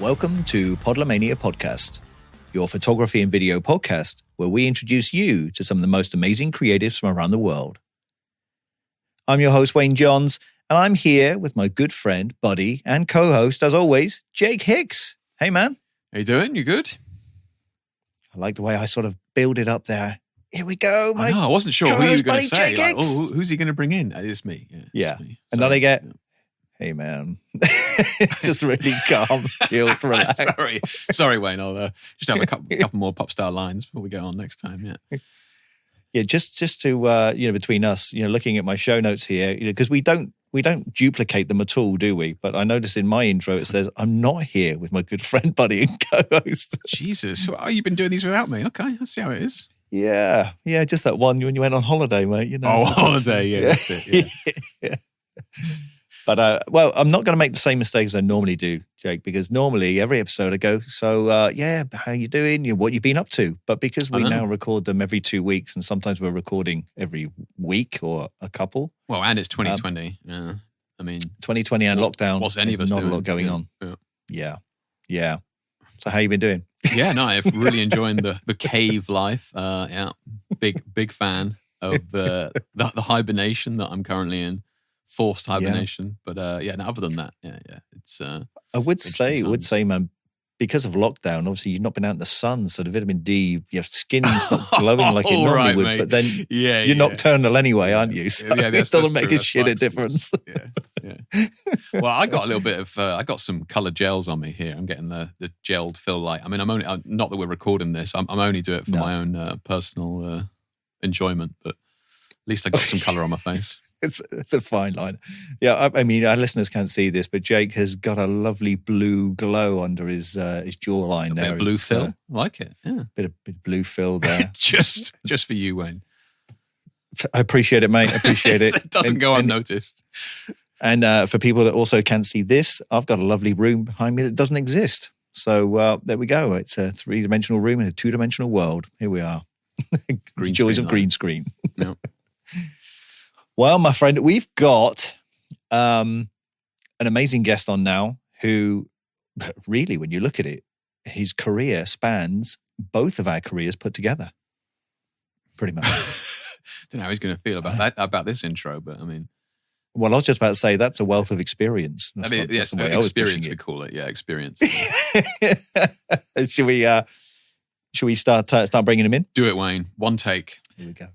Welcome to Podlomania Podcast, your photography and video podcast where we introduce you to some of the most amazing creatives from around the world. I'm your host, Wayne Johns, and I'm here with my good friend, buddy, and co-host, as always, Jake Hicks. Hey, man. How you doing? You good? I like the way I sort of build it up there. Here we go, I know, I wasn't sure who you were going to say. Jake Like, Hicks. who's he going to bring in? It's me. Yeah. It's me. And then I get, hey, man. Just really calm, chilled, relaxed. Sorry, Wayne. I'll just have a couple more pop star lines before we get on next time. Yeah. Yeah, just to between us, looking at my show notes here, because we don't duplicate them at all, do we? But I noticed in my intro it says I'm not here with my good friend, buddy, and co-host. Jesus, you've been doing these without me? Okay, I see how it is. Yeah, just that one when you went on holiday, mate. Oh, holiday, yeah, that's it. Yeah. But I'm not going to make the same mistakes I normally do, Jake, because normally every episode I go, so how you doing? What you been up to? But because we now record them every 2 weeks, and sometimes we're recording every week or a couple. Well, and it's 2020. Yeah, I mean 2020 and lockdown. What's any of us not doing? A lot going on. Yeah. So how you been doing? Yeah, no, I'm really enjoying the cave life. Big fan of the hibernation that I'm currently in. Forced hibernation, but other than that, it's. I would say, man, because of lockdown, obviously you've not been out in the sun, so the vitamin D, your skin's not glowing like it normally would. Mate. But then you're nocturnal anyway, aren't you? So it doesn't make a shit of difference. Yeah. Well, I got a little bit of. I got some colored gels on me here. I'm getting the gelled fill light. I mean, I'm only not that we're recording this. I'm only doing it for my own personal enjoyment, but at least I got some color on my face. It's a fine line. Yeah, I mean, our listeners can't see this, but Jake has got a lovely blue glow under his jawline there. Bit of blue fill. I like it. Yeah. Bit of blue fill there. just for you, Wayne. I appreciate it, mate. I appreciate it. It doesn't go unnoticed. And for people that also can't see this, I've got a lovely room behind me that doesn't exist. So there we go. It's a 3-dimensional room in a 2-dimensional world. Here we are. The joys of green screen. Yep. Well, my friend, we've got an amazing guest on now who really, when you look at it, his career spans both of our careers put together. Pretty much. Don't know how he's going to feel about this intro, but I mean. Well, I was just about to say that's a wealth of experience. Yes, experience we call it. Yeah, experience. Should we start bringing him in? Do it, Wayne. One take. Here we go.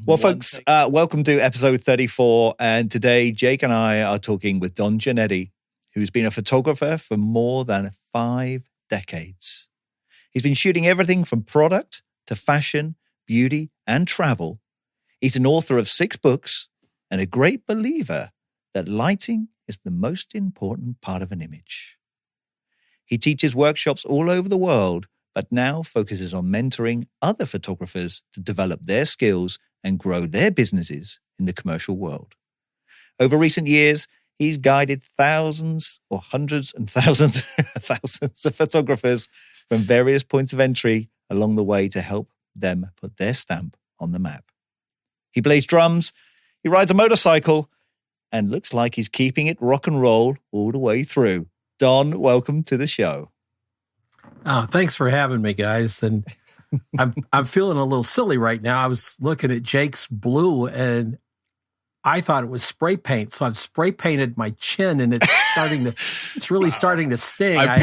Well, folks, welcome to episode 34. And today, Jake and I are talking with Don Giannatti, who's been a photographer for more than 5 decades. He's been shooting everything from product to fashion, beauty, and travel. He's an author of 6 books and a great believer that lighting is the most important part of an image. He teaches workshops all over the world, but now focuses on mentoring other photographers to develop their skills and grow their businesses in the commercial world. Over recent years, he's guided thousands or hundreds and thousands of photographers from various points of entry along the way to help them put their stamp on the map. He plays drums, he rides a motorcycle, and looks like he's keeping it rock and roll all the way through. Don, welcome to the show. Oh, thanks for having me, guys. And I'm feeling a little silly right now. I was looking at Jake's blue, and I thought it was spray paint. So I've spray painted my chin, and it's really starting to sting. I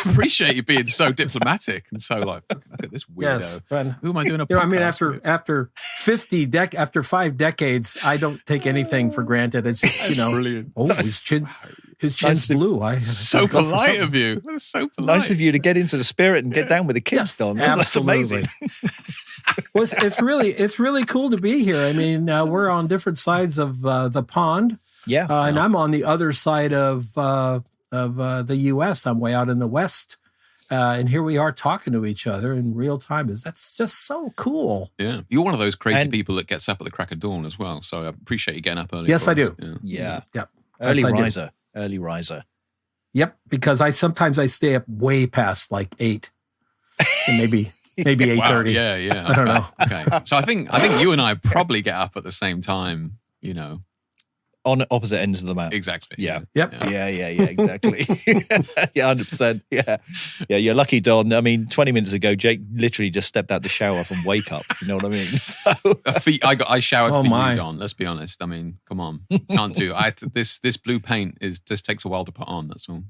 appreciate you being so diplomatic and so like, look at this weirdo. Yes, but, who am I doing a podcast I mean, after 5 decades, I don't take anything for granted. It's just, brilliant. Oh, his chin's blue. So polite of you. That's so polite. Nice of you to get into the spirit and get down with the kids, Don. That's amazing. Well, it's really cool to be here. I mean, we're on different sides of the pond. Yeah. And I'm on the other side of the U.S. I'm way out in the West. And here we are talking to each other in real time. That's just so cool. Yeah. You're one of those crazy people that gets up at the crack of dawn as well. So I appreciate you getting up early. Yes, I do. Yeah. Yep. Early riser. Yep. Because I sometimes stay up way past like 8. And maybe 8:30. Wow, yeah. I don't know. Okay. So I think you and I probably get up at the same time, on opposite ends of the map. Exactly. Yeah. Yep. Yeah, exactly. Yeah, 100%. Yeah. Yeah, you're lucky, Don. I mean, 20 minutes ago, Jake literally just stepped out the shower from Wake Up. You know what I mean? So, I showered for my. you, Don. Let's be honest. I mean, come on. Can't do. This blue paint just takes a while to put on, that's all.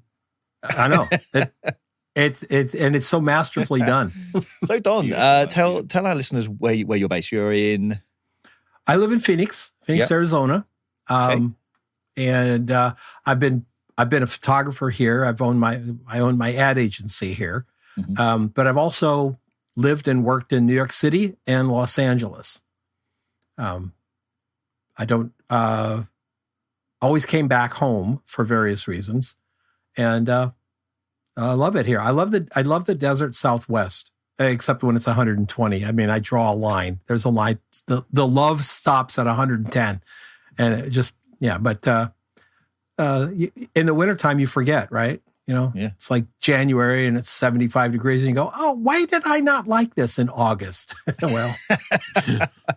I know. It's so masterfully done. so Don, tell our listeners where you're based. You're in... I live in Phoenix, Arizona. And I've been a photographer here. I own my ad agency here. Mm-hmm. But I've also lived and worked in New York City and Los Angeles. I don't always came back home for various reasons, and I love it here. I love the desert Southwest, except when it's 120. I mean, I draw a line. There's a line. The love stops at 110, and it just But in the wintertime, you forget, right? It's like January and it's 75 degrees, and you go, "Oh, why did I not like this in August?" Well,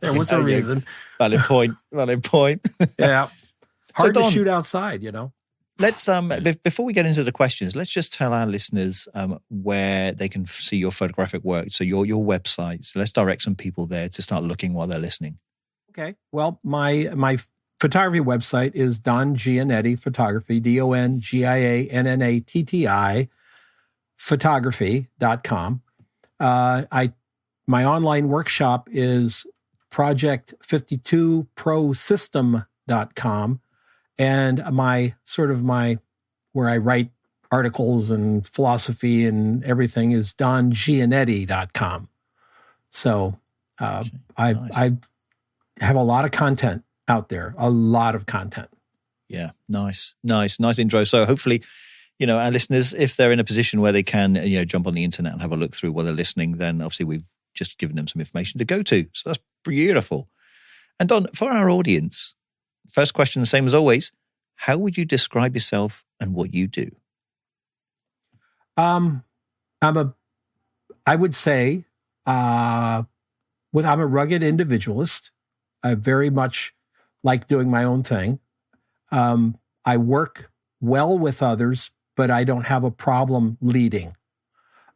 there was a reason. Valid point. Yeah, hard Don, to shoot outside. Let's before we get into the questions, let's just tell our listeners where they can see your photographic work. So your website. So let's direct some people there to start looking while they're listening. Okay. Well, my photography website is Don Giannatti Photography, DonGiannatti photography.com. My online workshop is project52prosystem.com. And my where I write articles and philosophy and everything is dongiannetti.com. So Nice. I have a lot of content out there, a lot of content. Yeah, nice intro. So hopefully, our listeners, if they're in a position where they can, jump on the internet and have a look through while they're listening, then obviously we've just given them some information to go to. So that's beautiful. And Don, for our audience, first question, the same as always, how would you describe yourself and what you do? I would say, I'm a rugged individualist. I very much like doing my own thing. I work well with others, but I don't have a problem leading.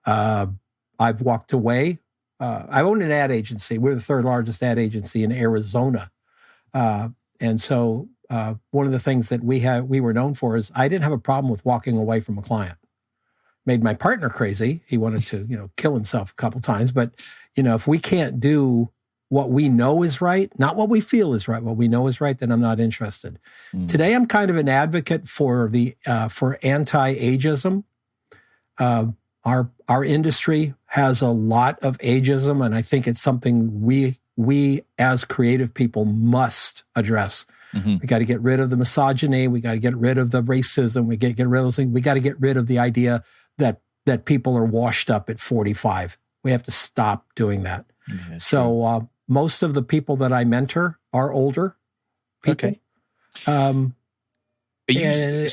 I've walked away. I own an ad agency. We're the third largest ad agency in Arizona. And so one of the things that we were known for is I didn't have a problem with walking away from a client. Made my partner crazy. He wanted to, kill himself a couple times. But, if we can't do what we know is right, not what we feel is right, what we know is right, then I'm not interested. Today, I'm kind of an advocate for for anti-ageism. Our industry has a lot of ageism, and I think it's something we as creative people must address. Mm-hmm. We got to get rid of the misogyny. We got to get rid of the racism. We get rid of those things. We got to get rid of the idea that people are washed up at 45. We have to stop doing that. Yeah, so most of the people that I mentor are older people. Okay. Are you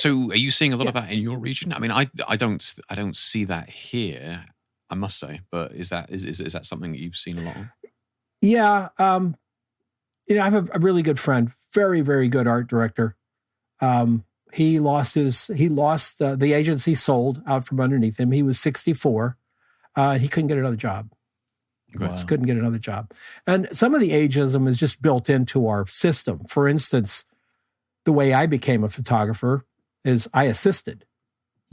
seeing a lot of that in your region? I mean, I don't see that here, I must say. But is that something that you've seen a lot of? Yeah. I have a really good friend, very, very good art director. He lost the agency sold out from underneath him. He was 64. He couldn't get another job. Wow. Just couldn't get another job. And some of the ageism is just built into our system. For instance, the way I became a photographer is I assisted.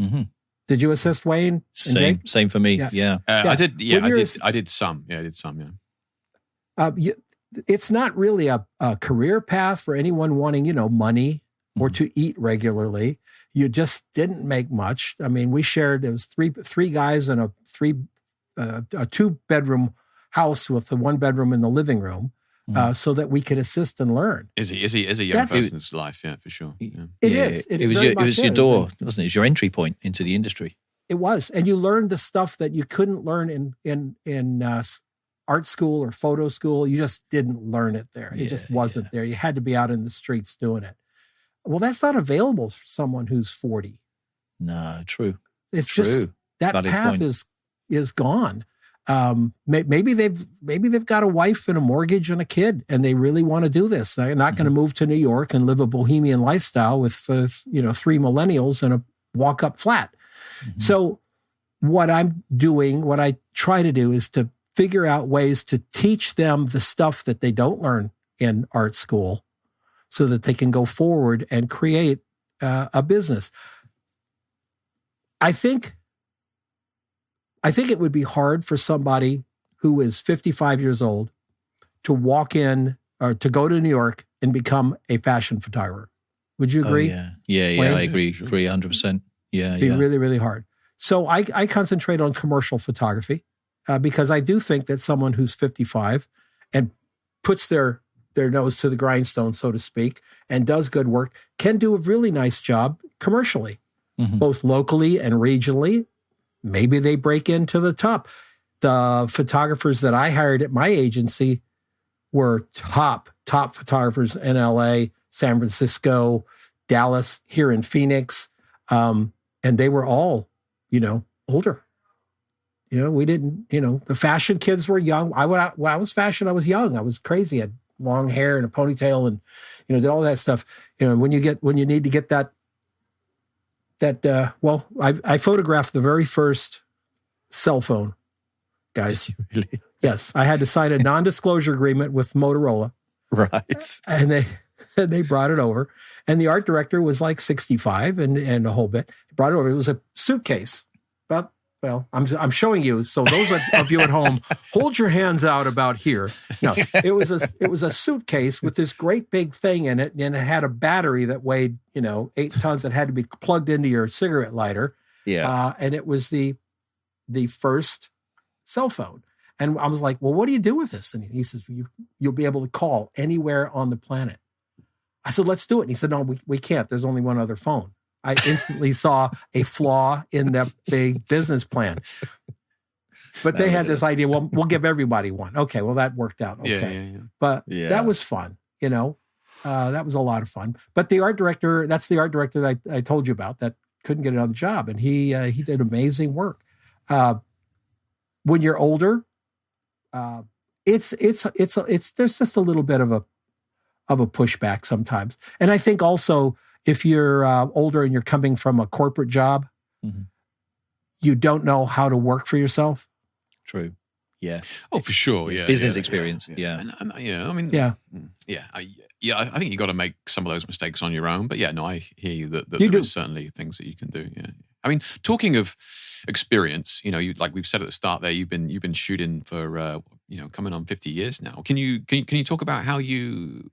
Mm-hmm. Did you assist, Wayne? Same for me. Yeah. I did. Yeah, I did some. Yeah, I did some. Yeah. It's not really a career path for anyone wanting, money or to eat regularly. You just didn't make much. I mean, we shared, it was three guys in a 2-bedroom house with the 1 bedroom in the living room, so that we could assist and learn. Is a young person's life, yeah, for sure. Yeah. It is. It was your door, wasn't it? It was your entry point into the industry. It was, and you learned the stuff that you couldn't learn in art school or photo school. You just didn't learn it there. It just wasn't there. You had to be out in the streets doing it. Well, that's not available for someone who's 40. No, true. It's true. just that Valid path point. is gone. Maybe they've got a wife and a mortgage and a kid, and they really want to do this. They're not going to move to New York and live a bohemian lifestyle with 3 millennials and a walk-up flat. So what I'm doing, what I try to do, is to figure out ways to teach them the stuff that they don't learn in art school, so that they can go forward and create a business. I think it would be hard for somebody who is 55 years old to walk in or to go to New York and become a fashion photographer. Would you agree? Oh, yeah. I agree 100%. Yeah, It'd be really, really hard. So I concentrate on commercial photography because I do think that someone who's 55 and puts their nose to the grindstone, so to speak, and does good work can do a really nice job commercially, both locally and regionally. Maybe they break into the top. The photographers that I hired at my agency were top photographers in LA, San Francisco, Dallas, here in Phoenix. And they were all, older. We didn't, the fashion kids were young. When I was fashion, I was young. I was crazy. I had long hair and a ponytail and, did all that stuff. When you need to get that, I photographed the very first cell phone, guys. Really? Yes. I had to sign a non-disclosure agreement with Motorola. Right. And they brought it over. And the art director was like 65 and a whole bit. He brought it over. It was a suitcase. I'm showing you. So those of you at home, hold your hands out about here. No, it was a suitcase with this great big thing in it, and it had a battery that weighed 8 tons that had to be plugged into your cigarette lighter. Yeah, and it was the first cell phone. And I was like, well, what do you do with this? And he says, you'll be able to call anywhere on the planet. I said, let's do it. And he said, no, we can't. There's only one other phone. I instantly saw a flaw in that big business plan. But they had this idea, well, we'll give everybody one. Okay, well, that worked out. Okay. Yeah. But that was fun, that was a lot of fun. But the art director, that's the art director that I told you about that couldn't get another job. And he did amazing work. When you're older, there's just a little bit of a pushback sometimes. And I think also, if you're older and you're coming from a corporate job, you don't know how to work for yourself. True. Yeah. Oh, for sure. Yeah. Business experience. Yeah. I think you got to make some of those mistakes on your own. But I hear you that there is certainly things that you can do. Yeah. I mean, talking of experience, like we've said at the start there, you've been shooting for coming on 50 years now. Can you talk about how you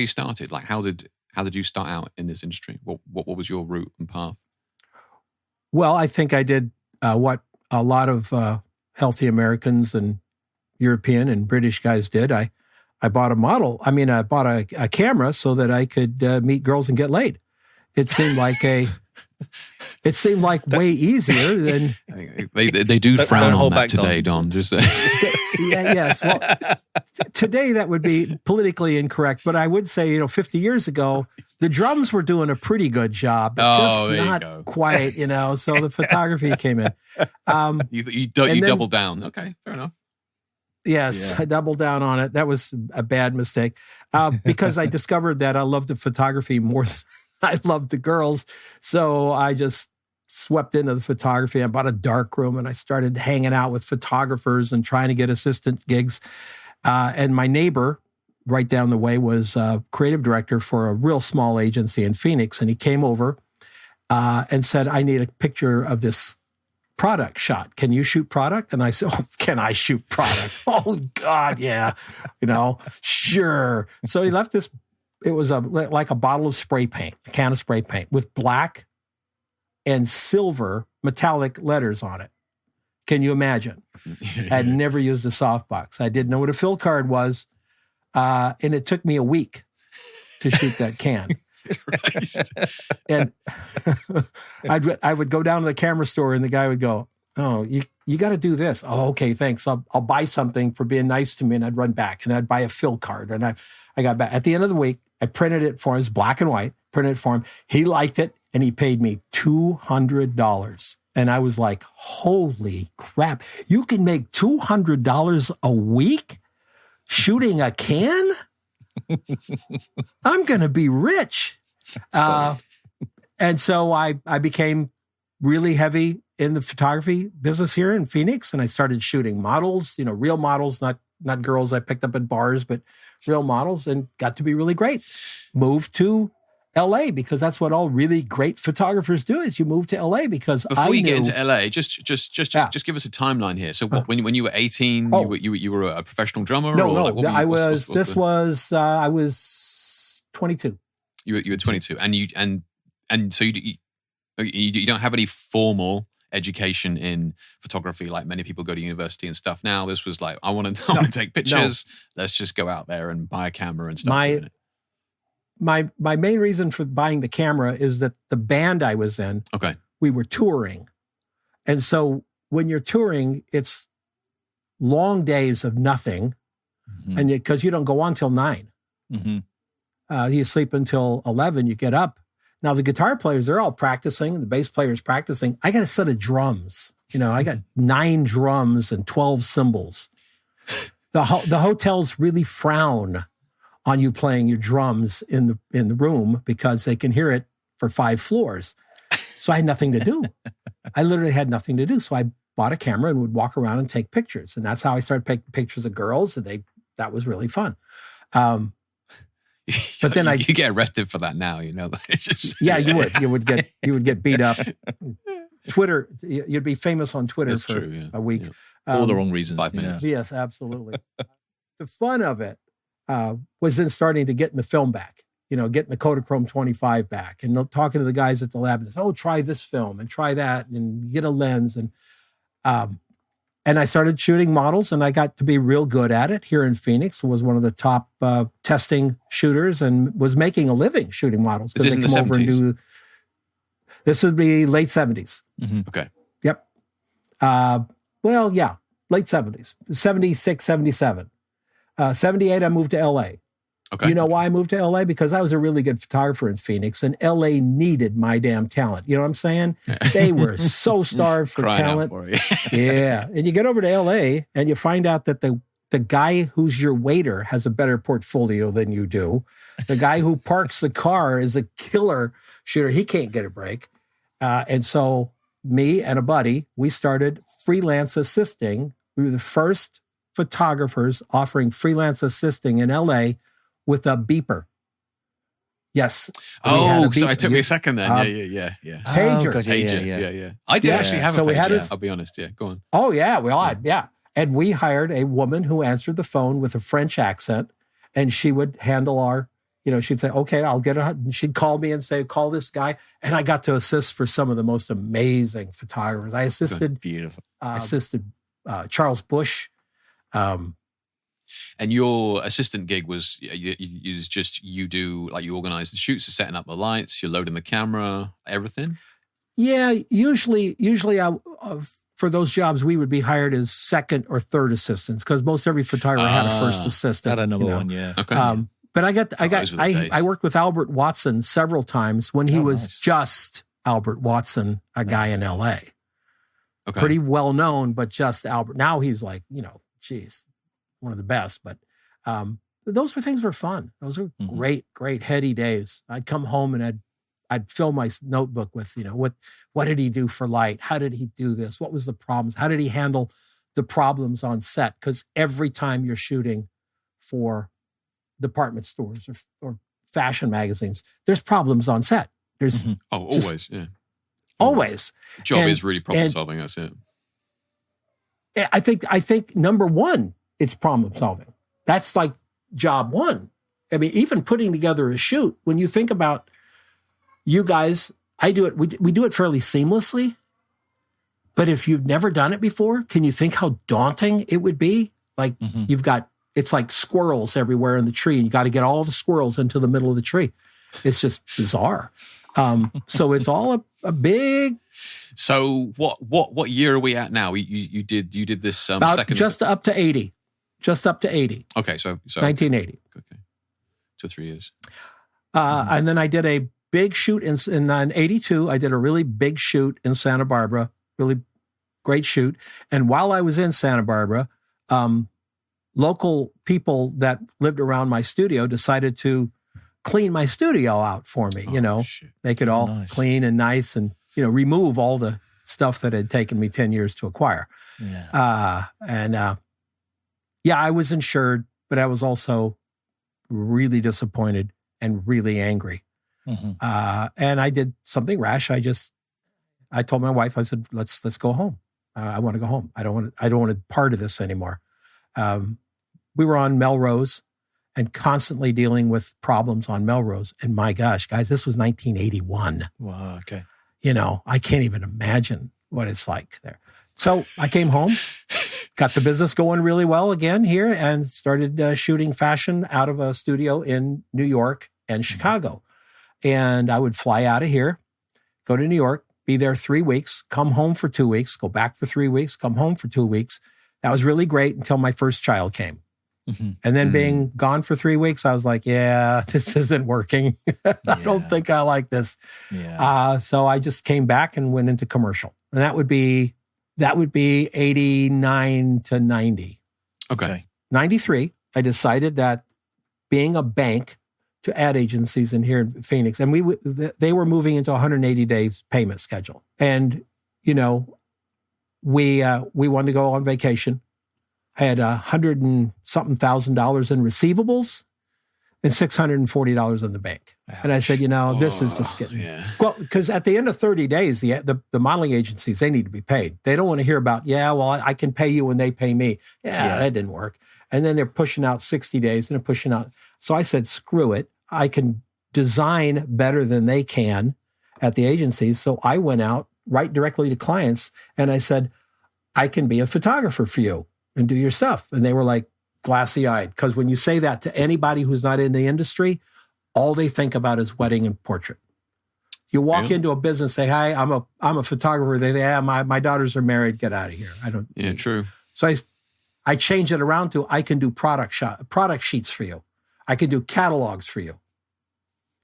started? Like how did you start out in this industry? What was your route and path? Well, I think I did what a lot of healthy Americans and European and British guys did. I bought a model. I mean, I bought a camera so that I could meet girls and get laid. It seemed like way easier than they do frown on that today, Don. Just yes. Well, today that would be politically incorrect, but I would say 50 years ago the drums were doing a pretty good job, but just not quite. So the photography came in. You doubled down. Okay, fair enough. Yes, I doubled down on it. That was a bad mistake because I discovered that I loved the photography more than I loved the girls. So I just swept into the photography. I bought a dark room and I started hanging out with photographers and trying to get assistant gigs. And my neighbor right down the way was a creative director for a real small agency in Phoenix. And he came over and said, I need a picture of this product shot. Can you shoot product? And I said, oh, can I shoot product? Oh, God, yeah. Sure. So he left this. It was like a bottle of spray paint, a can of spray paint with black and silver metallic letters on it. Can you imagine? I had never used a softbox. I didn't know what a fill card was. And it took me a week to shoot that can. And I would go down to the camera store and the guy would go, oh, you got to do this. Oh, okay, thanks. I'll buy something for being nice to me. And I'd run back and I'd buy a fill card. And I got back. At the end of the week, I printed it for him. It was black and white. Printed it for him. He liked it and he paid me $200. And I was like, holy crap. You can make $200 a week shooting a can? I'm going to be rich. And so I became really heavy in the photography business here in Phoenix. And I started shooting models, real models, not girls I picked up at bars, but real models, and got to be really great. Moved to LA because that's what all really great photographers do, is you move to LA because before you get into LA, just give us a timeline here. So when you were 18, you were a professional drummer? No. I was 22. You were 22, and so you don't have any formal education in photography like many people go to university and stuff. Now this was like, I want to take pictures. No. Let's just go out there and buy a camera and stuff. My main reason for buying the camera is that the band I was in, we were touring. And so when you're touring, it's long days of nothing. Mm-hmm. And because you don't go on till 9. Mm-hmm. You sleep until 11, you get up. Now the guitar players, they're all practicing, and the bass players practicing. I got a set of drums. I got 9 drums and 12 cymbals. The hotels really frown on you playing your drums in the room because they can hear it for 5 floors. So I had nothing to do. I literally had nothing to do. So I bought a camera and would walk around and take pictures. And that's how I started taking pictures of girls. And that was really fun. But then you get arrested for that now, It's just, yeah, you would. You would get beat up. Twitter, you'd be famous on Twitter That's for true, a week. Yeah. All the wrong reasons. 5 minutes. Yes, absolutely. The fun of it was then starting to get in the film back, getting the Kodachrome 25 back, and talking to the guys at the lab. And try this film and try that, and get a lens. And I started shooting models, and I got to be real good at it here in Phoenix. Was one of the top testing shooters, and was making a living shooting models. Is this in the 70s? This would be late 70s. Mm-hmm. Okay. Yep. Late 70s, 76, 77. 78, I moved to LA. Okay. You know why I moved to LA? Because I was a really good photographer in Phoenix, and LA needed my damn talent. You know what I'm saying? They were so starved for talent. For you. Yeah. And you get over to LA and you find out that the guy who's your waiter has a better portfolio than you do. The guy who parks the car is a killer shooter. He can't get a break. And so me and a buddy, we started freelance assisting. We were the first photographers offering freelance assisting in LA with a beeper. Yes. Oh, so it took me a second then. Yeah. Pager. Pager. Yeah. I did actually have a pager. I'll be honest. Yeah, go on. Oh, yeah. We all had, yeah. And we hired a woman who answered the phone with a French accent, and she would handle our, she'd say, okay, I'll get her. She'd call me and say, call this guy. And I got to assist for some of the most amazing photographers. I assisted, beautiful. Charles Bush. And your assistant gig was you organize the shoots, setting up the lights, you're loading the camera, everything? Yeah, usually for those jobs, we would be hired as second or third assistants, because most every photographer had a first assistant. Got a number one, yeah. Okay. But I worked with Albert Watson several times when he was just Albert Watson, a guy in LA. Okay. Pretty well known, but just Albert. Now he's like, one of the best. But those things were fun. Those were great heady days. I'd come home and I'd fill my notebook with, what did he do for light? How did he do this? What was the problems? How did he handle the problems on set? Because every time you're shooting for department stores or fashion magazines, there's problems on set. There's always, yeah. Always. The job is really problem solving, that's it. I think number one, it's problem solving. That's like job one. I mean, even putting together a shoot, when you think about you guys, I do it, we do it fairly seamlessly. But if you've never done it before, can you think how daunting it would be? Like it's like squirrels everywhere in the tree, and you got to get all the squirrels into the middle of the tree. It's just bizarre. So it's all a big. So what year are we at now? You did this second just up to 80. Just up to 80. Okay, so 1980. Okay, 2 or 3 years. And then I did a big shoot in 82. I did a really big shoot in Santa Barbara really great shoot. And while I was in Santa Barbara, local people that lived around my studio decided to clean my studio out for me, make it all clean and nice and, remove all the stuff that had taken me 10 years to acquire. Yeah. I was insured, but I was also really disappointed and really angry. Mm-hmm. And I did something rash. I told my wife, I said, let's go home. I want to go home. I don't want to part of this anymore. We were on Melrose and constantly dealing with problems on Melrose. And my gosh, guys, this was 1981. Wow. Okay. I can't even imagine what it's like there. So I came home, got the business going really well again here, and started shooting fashion out of a studio in New York and Chicago. And I would fly out of here, go to New York, be there 3 weeks, come home for 2 weeks, go back for 3 weeks, come home for 2 weeks. That was really great until my first child came. Mm-hmm. And then being gone for 3 weeks, I was like, yeah, this isn't working. I don't think I like this. Yeah. So I just came back and went into commercial. And that would be 89 to 90. Okay. 93, I decided that being a bank to ad agencies in here in Phoenix, and they were moving into 180 days payment schedule. And, we wanted to go on vacation. I had $100 and something thousand in receivables and $640 in the bank. Ouch. And I said, this is just getting, well, because at the end of 30 days, the modeling agencies, they need to be paid. They don't want to hear about, I can pay you when they pay me. That didn't work. And then they're pushing out 60 days and they're pushing out. So I said, screw it. I can design better than they can at the agencies. So I went out right directly to clients and I said, I can be a photographer for you and do your stuff. And they were like glassy-eyed, because when you say that to anybody who's not in the industry, all they think about is wedding and portrait. You walk into a business, say, "Hi, I'm a photographer." They say, my daughters are married. Get out of here. I don't. Yeah, true. So I changed it around to, I can do product sheets for you. I can do catalogs for you.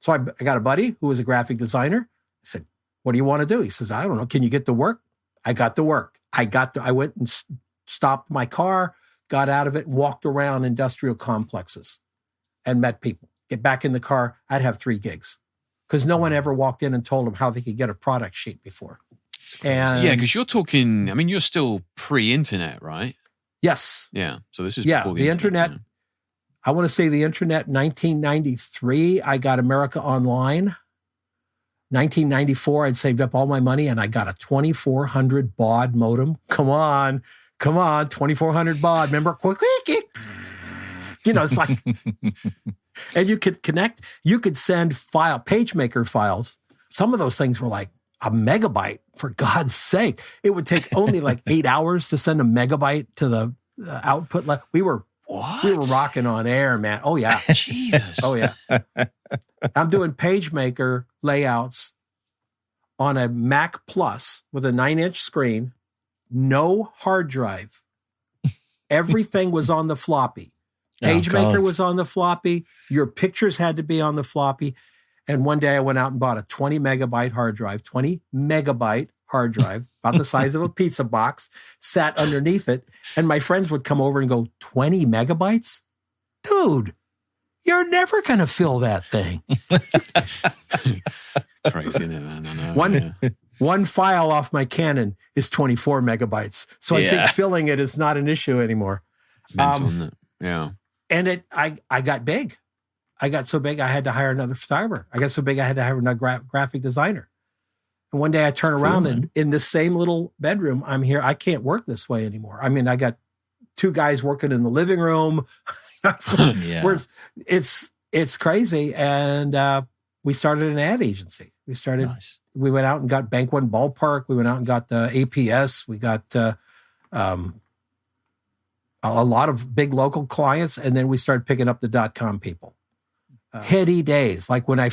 So I got a buddy who was a graphic designer. I said, "What do you want to do?" He says, "I don't know. Can you get to work?" I got to work. I went and stopped my car, got out of it, and walked around industrial complexes and met people. Get back in the car, I'd have 3 gigs. Because no one ever walked in and told them how they could get a product sheet before. And because you're talking, you're still pre-internet, right? Yes. Yeah. So this is before the internet. Yeah. I want to say the internet, 1993, I got America Online. 1994, I'd saved up all my money and I got a 2400 baud modem. Come on, 2400 baud. Remember? It's like, and you could connect, you could send PageMaker files. Some of those things were like a megabyte, for God's sake. It would take only like 8 hours to send a megabyte to the output. We were rocking on air, man. Oh yeah. Jesus. Oh yeah. I'm doing PageMaker layouts on a Mac Plus with a 9-inch screen, no hard drive. Everything was on the floppy. PageMaker was on the floppy. Your pictures had to be on the floppy. And one day I went out and bought a 20 megabyte hard drive, about the size of a pizza box, sat underneath it. And my friends would come over and go, 20 megabytes? Dude, you're never going to fill that thing. Crazy, isn't it, man? I know, one file off my Canon is 24 megabytes. So I think filling it is not an issue anymore. Mental, isn't it? Yeah. And I got big. I got so big I had to hire another photographer. I got so big I had to hire another graphic designer. And one day I turn around and in this same little bedroom, I'm here. I can't work this way anymore. I got 2 guys working in the living room. It's crazy. And we started an ad agency. We went out and got Bank One Ballpark. We went out and got the APS. We got a lot of big local clients. And then we started picking up the .com people. Heady days. Like when I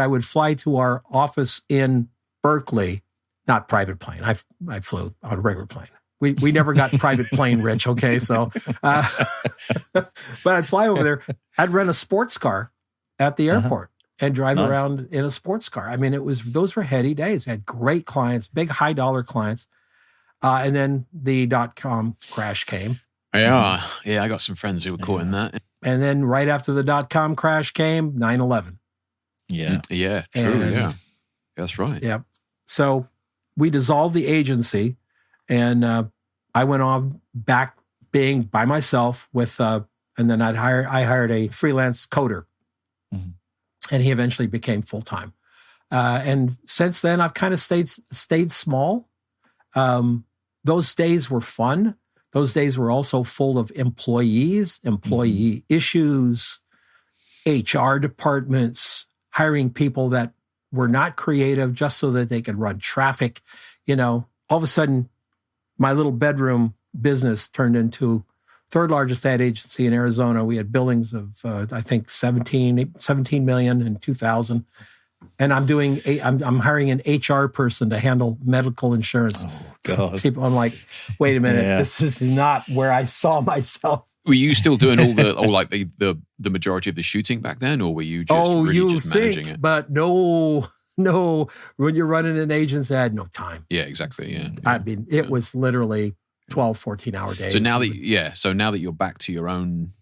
would fly to our office in Berkeley, not private plane. I flew on a regular plane. We never got private plane rich. Okay. So, but I'd fly over there. I'd rent a sports car at the airport. and drive around in a sports car. I mean, those were heady days. I had great clients, big high dollar clients. And then the .com crash came. Yeah. Yeah. I got some friends who were caught in that. And then right after the .com crash came, 9/11. Yeah. Yeah. True. Yeah. That's right. Yeah. So we dissolved the agency, and I went on back being by myself with, and then I hired a freelance coder, and he eventually became full-time. And since then, I've kind of stayed small. Those days were fun. Those days were also full of employee issues, HR departments, hiring people that were not creative just so that they could run traffic. All of a sudden, my little bedroom business turned into third largest ad agency in Arizona. We had billings of, I think, 17 million in 2000. And I'm hiring an HR person to handle medical insurance. Oh, God. People, I'm like, wait a minute, this is not where I saw myself. Were you still doing the majority of the shooting back then, or were you just managing it? But no. When you're running an agency, I had no time. Yeah, exactly. Yeah. I mean, it was literally 12, 14-hour days. So now that you're back to your own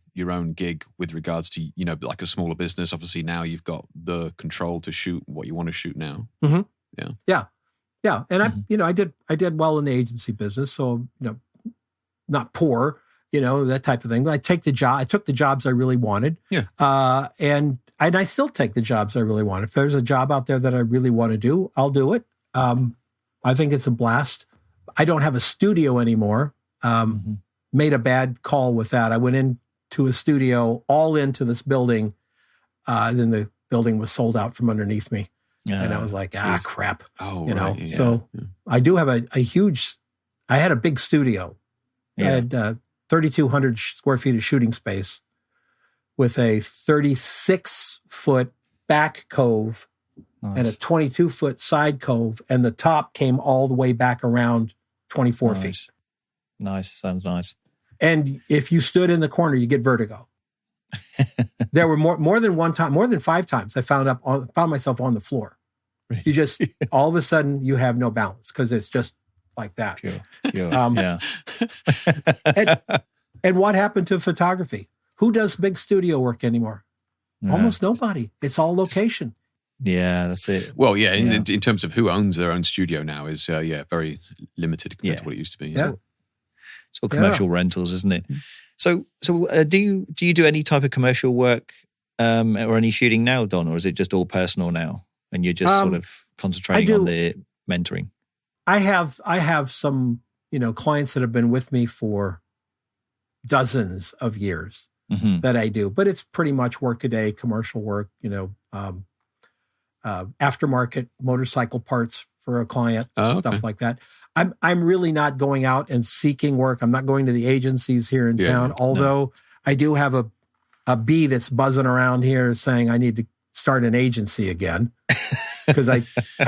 gig with regards to, like a smaller business, obviously now you've got the control to shoot what you want to shoot now. Mm-hmm. Yeah. And I did well in the agency business. So, not poor, that type of thing. But I took the jobs I really wanted. Yeah. And I still take the jobs I really want. If there's a job out there that I really want to do, I'll do it. I think it's a blast. I don't have a studio anymore. Made a bad call with that. I went into a studio, all into this building. Then the building was sold out from underneath me. And I was like, crap. Oh, right. Yeah. So I do have I had a big studio. I had 3,200 square feet of shooting space with a 36-foot back cove and a 22-foot side cove. And the top came all the way back around 24 feet. Nice. Sounds nice. And if you stood in the corner, you get vertigo. There were more than one time, more than 5 times I found myself on the floor. Really? You just, all of a sudden you have no balance because it's just like that. Pure. And what happened to photography? Who does big studio work anymore? Almost nobody. It's all location. Yeah, that's it. Well, in terms of who owns their own studio now is, very limited compared to what it used to be. Yeah. It's all commercial rentals, isn't it? So do you do any type of commercial work or any shooting now, Don, or is it just all personal now, and you're just sort of concentrating on the mentoring? I have some clients that have been with me for dozens of years that I do, but it's pretty much work-a-day commercial work. Aftermarket motorcycle parts for a client, stuff like that. I'm really not going out and seeking work. I'm not going to the agencies here in town, although I do have a bee that's buzzing around here saying I need to start an agency again. Because I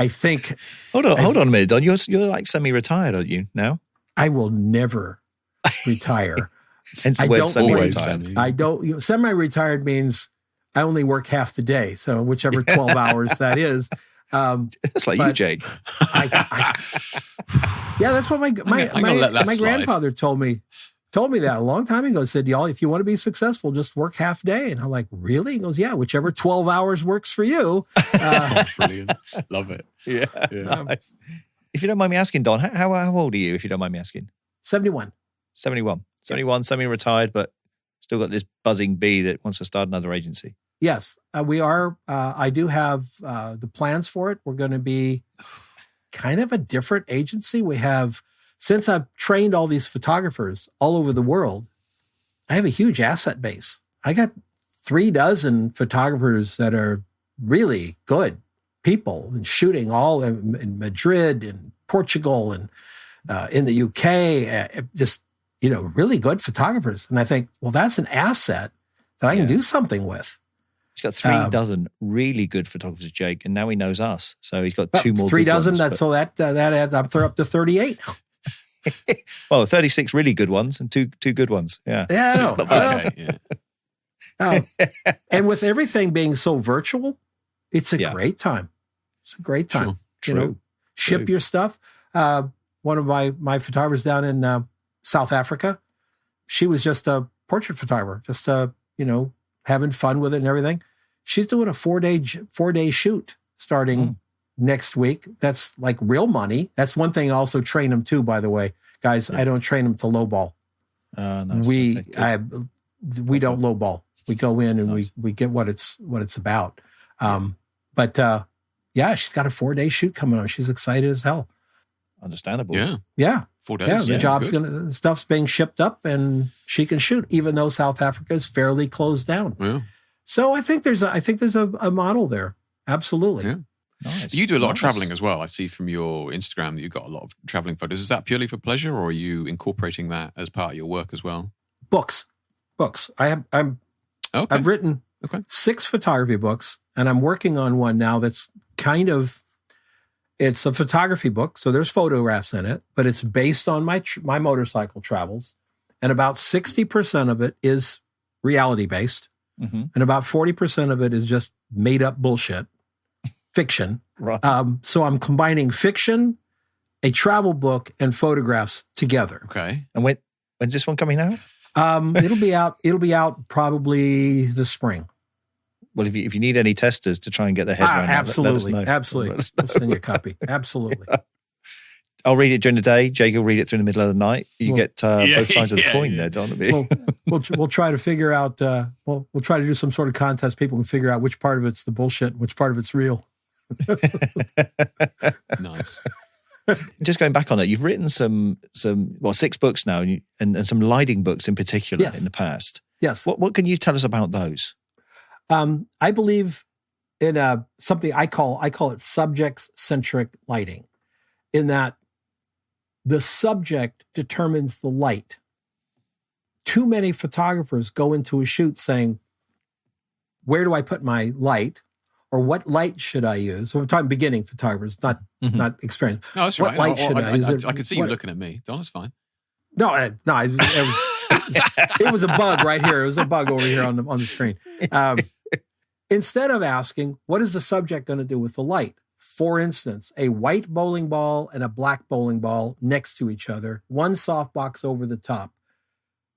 think... Hold on a minute, Don. You're like semi-retired, aren't you, now? I will never retire. Hence the word semi-retired. I don't... Semi-retired means I only work half the day. So whichever 12 hours that is... It's like you, Jake. That's what my grandfather told me that a long time ago. Said, y'all, if you want to be successful, just work half day. And I'm like, really? He goes, yeah, whichever 12 hours works for you. Brilliant. Love it. Yeah. Nice. If you don't mind me asking, Don, how old are you, if you don't mind me asking? 71. 71, semi-retired, but still got this buzzing bee that wants to start another agency. Yes, we are. I do have the plans for it. We're going to be kind of a different agency. We have, since I've trained all these photographers all over the world, I have a huge asset base. I got 36 photographers that are really good people and shooting all in Madrid and Portugal and in the UK, just, really good photographers. And I think, well, that's an asset that I can do something with. He's got 36 really good photographers, Jake, and now he knows us. So he's got 2 more. 36. So that adds up. They're up to 38 now. Well, 36 really good ones and two good ones. Yeah. Yeah. I know. And with everything being so virtual, It's a great time. It's a great time. True. Ship your stuff. One of my photographers down in South Africa, she was just a portrait photographer, just having fun with it and everything. She's doing a 4-day shoot starting next week. That's like real money. That's one thing I also train them too, by the way. Guys, I don't train them to lowball. Nice. We don't lowball. We go in and we get what it's about. She's got a 4-day shoot coming on. She's excited as hell. Understandable. Yeah. 4 days. Yeah, the job's stuff's being shipped up and she can shoot, even though South Africa is fairly closed down. Yeah. So I think there's a model there. Absolutely. Yeah. Nice. You do a lot of traveling as well. I see from your Instagram that you've got a lot of traveling photos. Is that purely for pleasure, or are you incorporating that as part of your work as well? Books. I've written 6 photography books, and I'm working on one now that's it's a photography book, so there's photographs in it, but it's based on my motorcycle travels, and about 60% of it is reality based, and about 40% of it is just made up bullshit, fiction. Right. So I'm combining fiction, a travel book, and photographs together. Okay. And when's this one coming out? It'll be out probably this spring. Well, if you need any testers to try and get their head around absolutely, that, absolutely. I'll send you a copy. Absolutely. I'll read it during the day. Jake will read it through the middle of the night. You get both sides of the coin there, Don. We'll try to figure out. We'll try to do some sort of contest. People can figure out which part of it's the bullshit, and which part of it's real. Nice. Just going back on it, you've written some 6 books now, and some lighting books in particular in the past. Yes. What can you tell us about those? I believe in something I call it subject-centric lighting, in that the subject determines the light. Too many photographers go into a shoot saying, where do I put my light? Or what light should I use? So we're talking beginning photographers, not experienced. No, that's what right. Light should I use? I could see you looking at me. Don, it's fine. No, it was a bug right here. It was a bug over here on the screen. Instead of asking, what is the subject going to do with the light? For instance, a white bowling ball and a black bowling ball next to each other, one softbox over the top.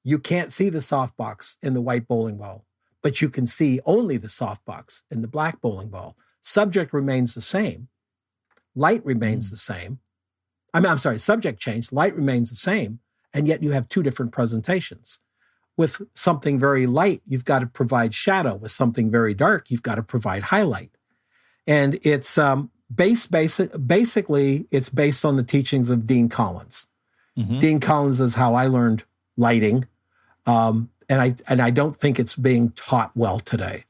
You can't see the softbox in the white bowling ball, but you can see only the softbox in the black bowling ball. Subject remains the same. Light remains the same. I'm sorry, subject changed, light remains the same, and yet you have 2 different presentations. With something very light, you've got to provide shadow. With something very dark, you've got to provide highlight. And it's basically it's based on the teachings of Dean Collins. Dean Collins is how I learned lighting. And I don't think it's being taught well today.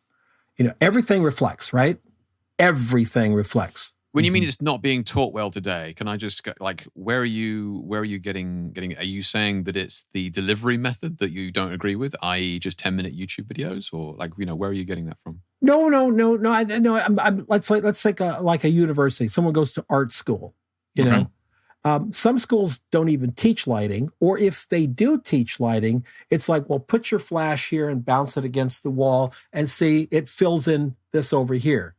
Everything reflects, right? Everything reflects. When you mean it's not being taught well today, can I just where are you getting? Are you saying that it's the delivery method that you don't agree with, i.e., just 10-minute YouTube videos, or where are you getting that from? No. Let's take a university. Someone goes to art school. Some schools don't even teach lighting, or if they do teach lighting, it's like, well, put your flash here and bounce it against the wall and see it fills in this over here.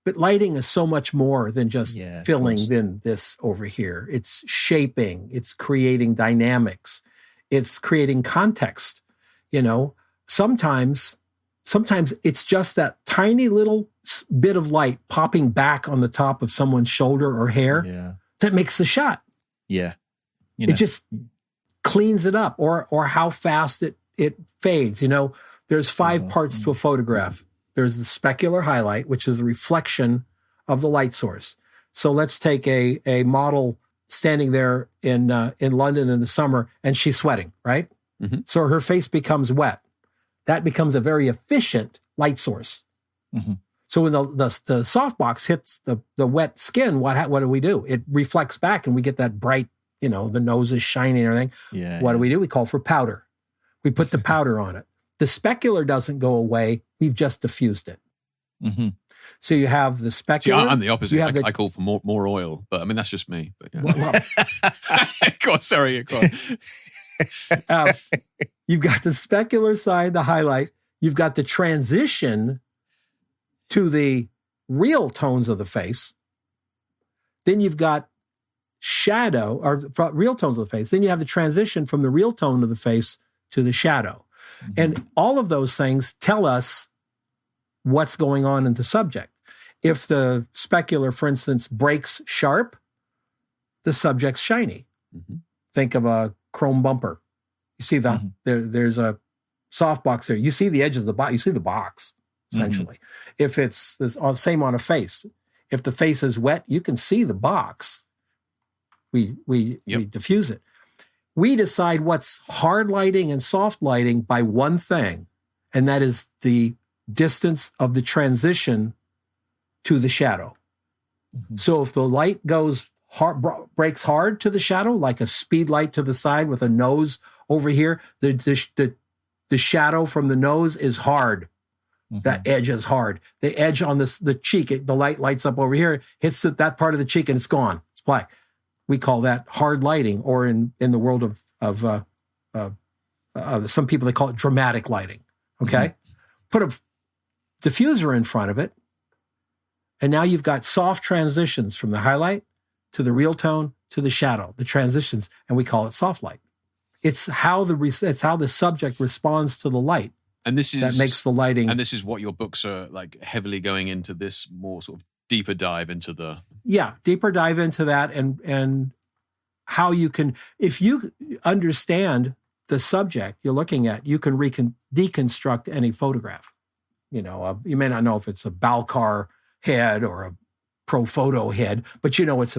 But lighting is so much more than just filling in this over here. It's shaping, it's creating dynamics, it's creating context. Sometimes it's just that tiny little bit of light popping back on the top of someone's shoulder or hair that makes the shot. Yeah. It just cleans it up, or how fast it fades. There's 5 parts to a photograph. There's the specular highlight, which is a reflection of the light source. So let's take a model standing there in London in the summer, and she's sweating, right? So her face becomes wet. That becomes a very efficient light source. So when the softbox hits the wet skin, what do we do? It reflects back, and we get that bright, the nose is shining and everything. What do? We call for powder. We put the powder on it. The specular doesn't go away. We've just diffused it. So you have the specular. See, I'm the opposite. I call for more oil, but I mean, that's just me. But go on, sorry. Go on. You've got the specular side, the highlight. You've got the transition to the real tones of the face. Then you've got shadow, or real tones of the face. Then you have the transition from the real tone of the face to the shadow. Mm-hmm. And all of those things tell us what's going on in the subject. If the specular, for instance, breaks sharp, the subject's shiny. Mm-hmm. Think of a chrome bumper. You see there's a soft box there. You see the edge of the box. You see the box, essentially. Mm-hmm. If it's the same on a face. If the face is wet, you can see the box. We diffuse it. We decide what's hard lighting and soft lighting by one thing, and that is the distance of the transition to the shadow. Mm-hmm. So if the light goes hard, breaks hard to the shadow, like a speed light to the side with a nose over here, the shadow from the nose is hard. Mm-hmm. That edge is hard. The edge on the cheek, the light lights up over here, hits that part of the cheek, and it's gone. It's black. We call that hard lighting, or in the world of some people, they call it dramatic lighting. Okay? Mm-hmm. Put a diffuser in front of it, and now you've got soft transitions from the highlight to the real tone to the shadow, the transitions, and we call it soft light. It's how the subject responds to the light. And that makes the lighting. And this is what your books are like, heavily going into this more sort of deeper dive into the... Yeah, deeper dive into that, and how you can, if you understand the subject you're looking at, you can deconstruct any photograph. You know, you may not know if it's a Balcar head or a Profoto head, but you know it's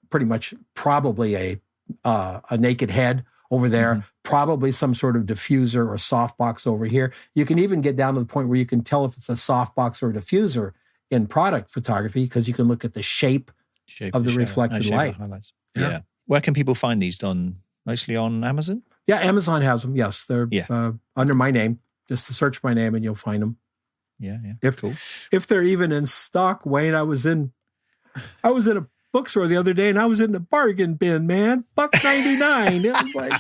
pretty much probably a naked head over there, mm-hmm. probably some sort of diffuser or softbox over here. You can even get down to the point where you can tell if it's a softbox or a diffuser in product photography, because you can look at the shape of the reflected light. Yeah. Where can people find these, Don? Mostly on Amazon? Yeah, Amazon has them. Yes, they're under my name. Just to search my name and you'll find them. Yeah. Cool. If they're even in stock, Wayne, I was in a bookstore the other day, and I was in the bargain bin, man. $1.99. It was like,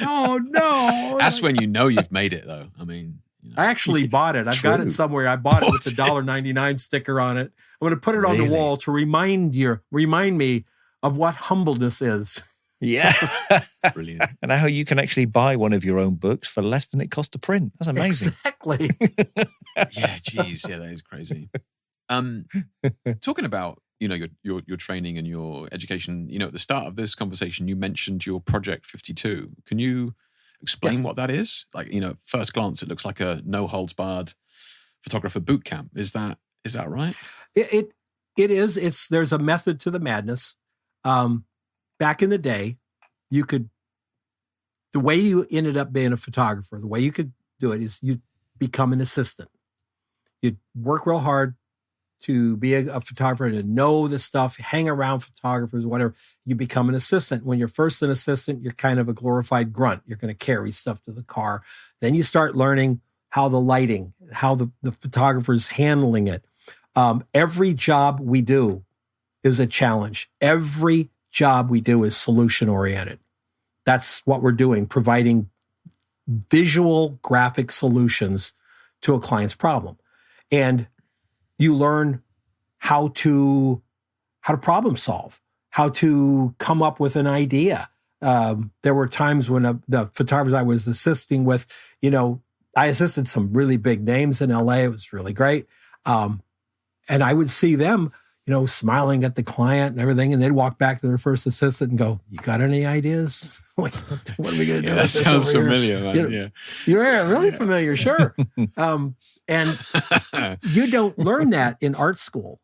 oh no. That's when you know you've made it, though. I mean, you know. I actually bought it. I've got it somewhere. I bought it with the $1.99 sticker on it. I'm going to put it on the wall to remind me of what humbleness is. Yeah. Brilliant. And how you can actually buy one of your own books for less than it costs to print. That's amazing. Exactly. Yeah, geez. Yeah, that is crazy. Talking about, you know, your training and your education, you know, at the start of this conversation, you mentioned your Project 52. Can you explain what that is? Like, you know, at first glance, it looks like a no holds barred photographer boot camp. Is that right? It is. There's a method to the madness. Back in the day, the way you ended up being a photographer, the way you could do it is you become an assistant. You'd work real hard to be a photographer, to know the stuff, hang around photographers, whatever. You become an assistant. When you're first an assistant, you're kind of a glorified grunt. You're going to carry stuff to the car. Then you start learning how the lighting, how the photographer's handling it. Every job we do is a challenge. Every job we do is solution-oriented. That's what we're doing, providing visual graphic solutions to a client's problem. And you learn how to problem solve, how to come up with an idea. There were times when the photographers I was assisting with, you know, I assisted some really big names in LA. It was really great. And I would see them, you know, smiling at the client and everything, and they'd walk back to their first assistant and go, "You got any ideas? Like, what are we going to do?" That sounds familiar, man. You know, you're really familiar, sure. And you don't learn that in art school.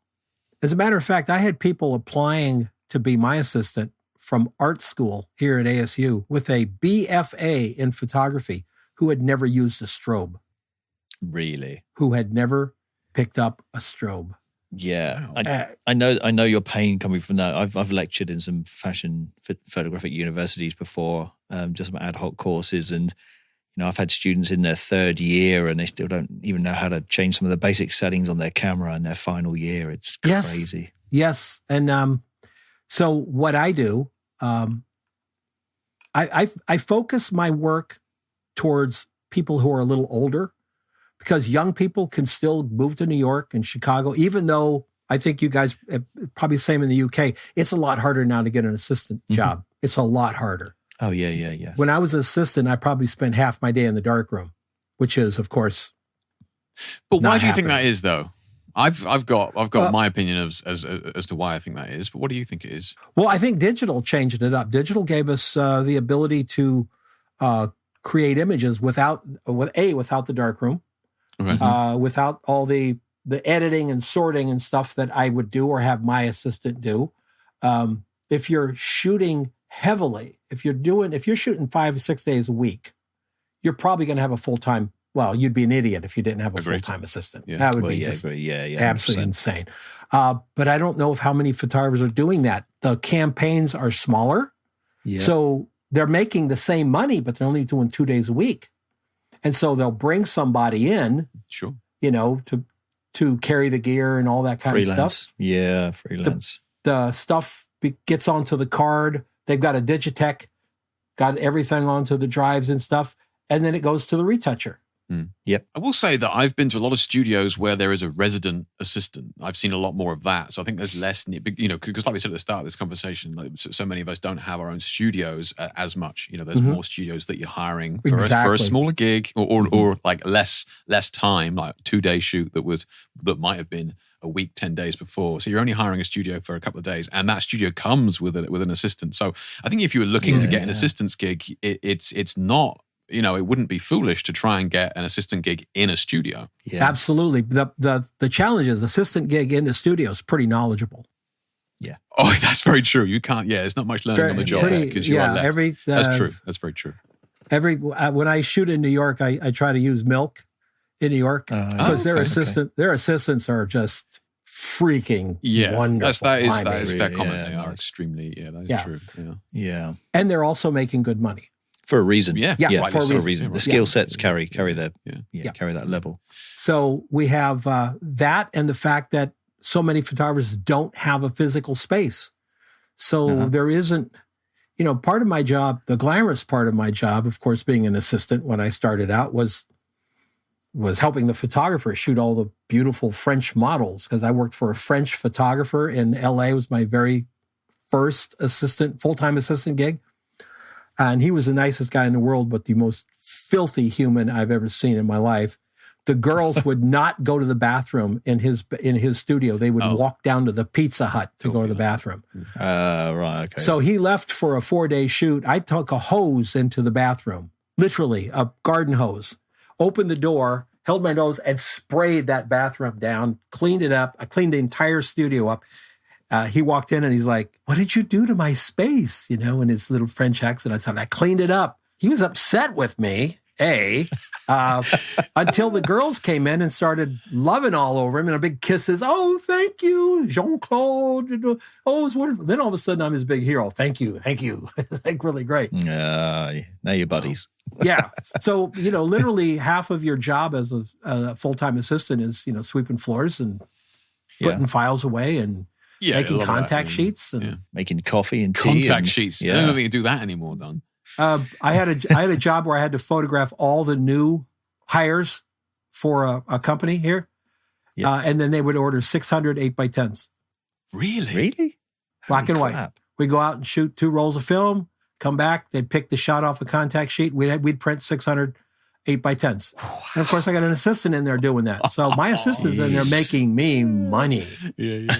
As a matter of fact, I had people applying to be my assistant from art school here at ASU with a BFA in photography who had never used a strobe. Really? Who had never picked up a strobe. Yeah, I know your pain coming from that. I've lectured in some fashion photographic universities before, just some ad hoc courses, and you know I've had students in their third year and they still don't even know how to change some of the basic settings on their camera in their final year. It's crazy. Yes, and so what I do, I focus my work towards people who are a little older, because young people can still move to New York and Chicago, even though I think you guys, probably the same in the UK, it's a lot harder now to get an assistant job. It's a lot harder. Oh, yeah. When I was an assistant, I probably spent half my day in the darkroom, which is, of course, But why not do you think happening. that is, though? I've got my opinion as to why I think that is. But what do you think it is? Well, I think digital changed it up. Digital gave us the ability to create images without the darkroom, Okay. without all the editing and sorting and stuff that I would do or have my assistant do. If you're shooting heavily, if you're shooting 5 or 6 days a week, you're probably going to have a full-time. Well, you'd be an idiot if you didn't have a Agreed. full-time assistant. Yeah. That would Well, be yeah, just agree. Yeah, absolutely 100%. insane. But I don't know if how many photographers are doing that. The campaigns are smaller. Yeah. So they're making the same money, but they're only doing 2 days a week. And so they'll bring somebody in, Sure. to carry the gear and all that kind of freelance. stuff. Yeah, freelance. The stuff gets onto the card. They've got a Digitech, got everything onto the drives and stuff. And then it goes to the retoucher. Yep. I will say that I've been to a lot of studios where there is a resident assistant. I've seen a lot more of that. So I think there's less, because like we said at the start of this conversation, like so many of us don't have our own studios as much. There's more studios that you're hiring for Exactly. a smaller gig or like less time, like 2-day shoot that might have been a week, 10 days before. So you're only hiring a studio for a couple of days, and that studio comes with an assistant. So I think if you were looking to get an assistant's gig, it's not. It wouldn't be foolish to try and get an assistant gig in a studio. Yeah. Absolutely. The challenge is assistant gig in the studio is pretty knowledgeable. Yeah. Oh, that's very true. You can't. Yeah, it's not much learning on the job because you are left. That's true. That's very true. When I shoot in New York, I try to use Milk in New York because their assistants are just freaking wonderful. That is fair Really, comment. yeah, They are nice. extremely. Yeah, that is true. Yeah. Yeah. And they're also making good money. For a reason. Yeah. Yeah, for a reason. Yeah, The skill sets carry that. Yeah. Carry that level. So we have that and the fact that so many photographers don't have a physical space. So there isn't, part of my job, the glamorous part of my job, of course, being an assistant when I started out was helping the photographer shoot all the beautiful French models because I worked for a French photographer in LA. It was my very first full-time assistant gig. And he was the nicest guy in the world, but the most filthy human I've ever seen in my life. The girls would not go to the bathroom in his studio. They would walk down to the Pizza Hut to go to the bathroom. Right, okay. So he left for a 4-day shoot. I took a hose into the bathroom, literally a garden hose, opened the door, held my nose and sprayed that bathroom down, cleaned it up. I cleaned the entire studio up. He walked in and he's like, "What did you do to my space?" In his little French accent. I said, "I cleaned it up." He was upset with me, until the girls came in and started loving all over him and big kisses. "Oh, thank you, Jean-Claude. Oh, it's wonderful." Then all of a sudden I'm his big hero. Thank you. It's like really great. Now you're buddies. Yeah. So, literally half of your job as a full-time assistant is, sweeping floors and putting files away and making contact sheets and making coffee and tea. Contact sheets. I don't think you can do that anymore, Don. I had a job where I had to photograph all the new hires for a company here. Yeah. And then they would order 600 8x10s. Really? Black and white. We go out and shoot 2 rolls of film, come back, they'd pick the shot off a contact sheet. We'd print 600 8x10s. And of course I got an assistant in there doing that. So my assistant's in there making me money. Yeah.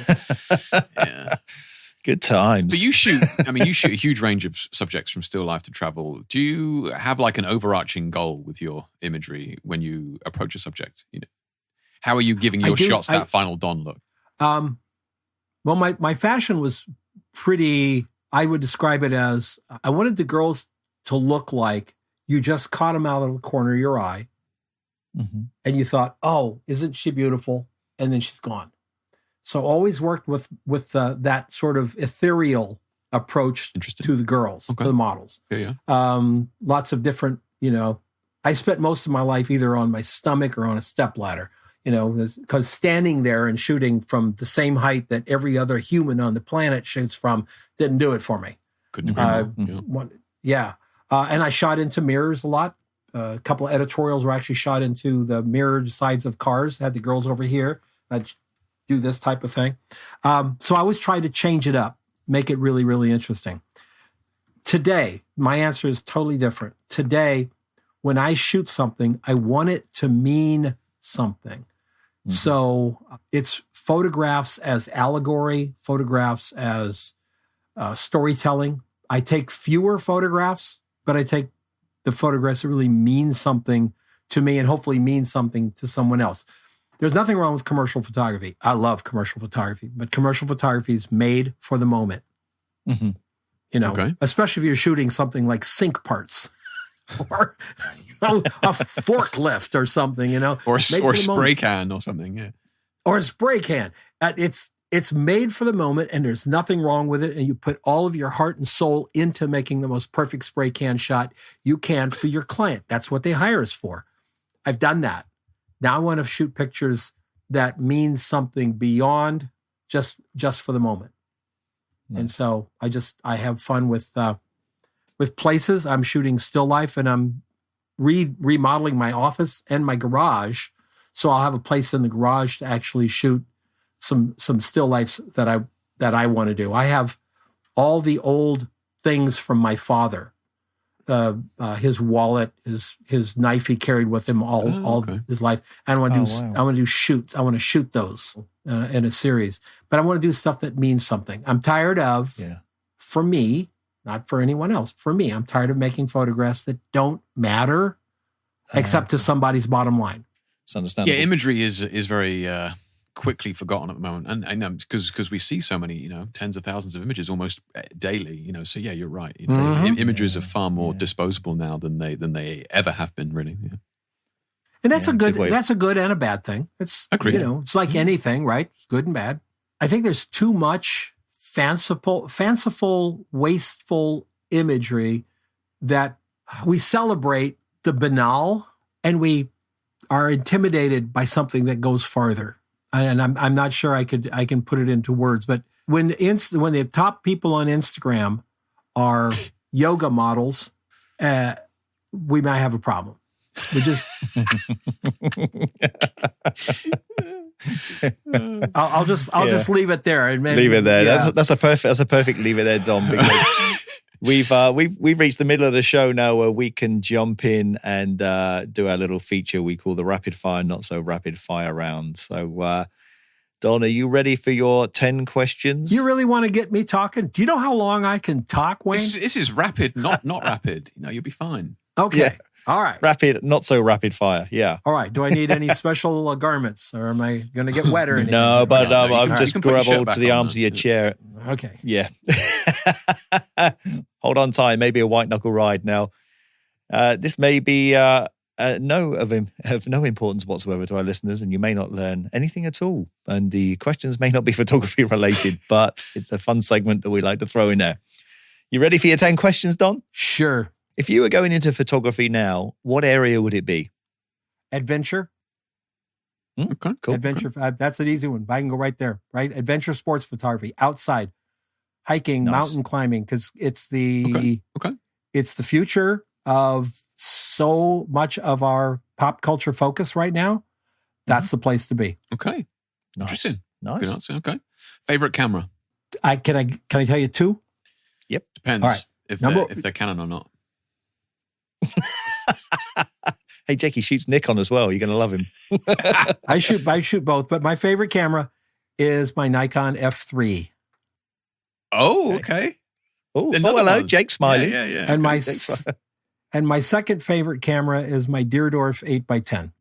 Good times. But you shoot a huge range of subjects from still life to travel. Do you have like an overarching goal with your imagery when you approach a subject? How are you giving your shots that final Don look? Well, my fashion was pretty, I would describe it as, I wanted the girls to look like you just caught them out of the corner of your eye. Mm-hmm. And you thought, "Oh, isn't she beautiful?" And then she's gone. So always worked with that sort of ethereal approach to the girls, to the models. Yeah. Lots of different, I spent most of my life either on my stomach or on a stepladder, because standing there and shooting from the same height that every other human on the planet shoots from didn't do it for me. Couldn't agree more. And I shot into mirrors a lot. A couple of editorials were actually shot into the mirrored sides of cars. Had the girls over here. I'd do this type of thing. So I always try to change it up, make it really, really interesting. Today, my answer is totally different. Today, when I shoot something, I want it to mean something. Mm-hmm. So it's photographs as allegory, photographs as storytelling. I take fewer photographs, but I take the photographs that really mean something to me and hopefully mean something to someone else. There's nothing wrong with commercial photography. I love commercial photography, but commercial photography is made for the moment. Mm-hmm. You know, especially if you're shooting something like sink parts or a forklift or something, or a spray can or something, yeah, or a spray can. It's made for the moment, and there's nothing wrong with it. And you put all of your heart and soul into making the most perfect spray can shot you can for your client. That's what they hire us for. I've done that. Now I want to shoot pictures that mean something beyond just for the moment. Nice. And so I have fun with places. I'm shooting still life, and I'm remodeling my office and my garage. So I'll have a place in the garage to actually shoot some still lifes that I want to do. I have all the old things from my father. His wallet, his knife he carried with him all his life. I want to do shoots. I want to shoot those in a series, but I want to do stuff that means something. I'm tired of, for me, not for anyone else. For me, I'm tired of making photographs that don't matter except to somebody's bottom line. It's understandable. Yeah, imagery is very quickly forgotten at the moment, and I know because we see so many, tens of thousands of images almost daily. So yeah, you're right. Images are far more disposable now than they ever have been, really. Yeah. And that's a good and a bad thing. It's it's like anything, right? It's good and bad. I think there's too much fanciful, wasteful imagery that we celebrate the banal, and we are intimidated by something that goes farther. And I'm not sure I can put it into words, but when the top people on Instagram are yoga models, we might have a problem. We just I'll just leave it there. And leave it there. Yeah. That's a perfect leave it there, Don, because we've reached the middle of the show now where we can jump in and do our little feature we call the rapid fire, not so rapid fire round. So Don, are you ready for your 10 questions? You really want to get me talking? Do you know how long I can talk, Wayne? This is rapid, not rapid. You'll be fine. Okay. Yeah. All right. Rapid, not so rapid fire. Yeah. All right. Do I need any special garments, or am I going to get wet or anything? No, but I'm just grab hold to the arms of your chair. Okay. Yeah. Hold on tight. Maybe a white knuckle ride. Now, this may be of no importance whatsoever to our listeners, and you may not learn anything at all. And the questions may not be photography related, but it's a fun segment that we like to throw in there. You ready for your 10 questions, Don? Sure. If you were going into photography now, what area would it be? Adventure. Okay, cool. Adventure. Okay. That's an easy one. I can go right there, right? Adventure sports photography, outside, hiking, mountain climbing, because it's the future of so much of our pop culture focus right now. That's the place to be. Okay. Nice. Interesting. Nice. Good answer. Okay. Favorite camera? Can I tell you two? Yep. Depends. All right. If they're Canon or not. Hey, Jake, he shoots Nikon as well. You're going to love him. I shoot both, but my favorite camera is my Nikon F3. Oh, okay. Oh, hello, Jake smiling. Yeah. And my second favorite camera is my Deerdorf 8x10.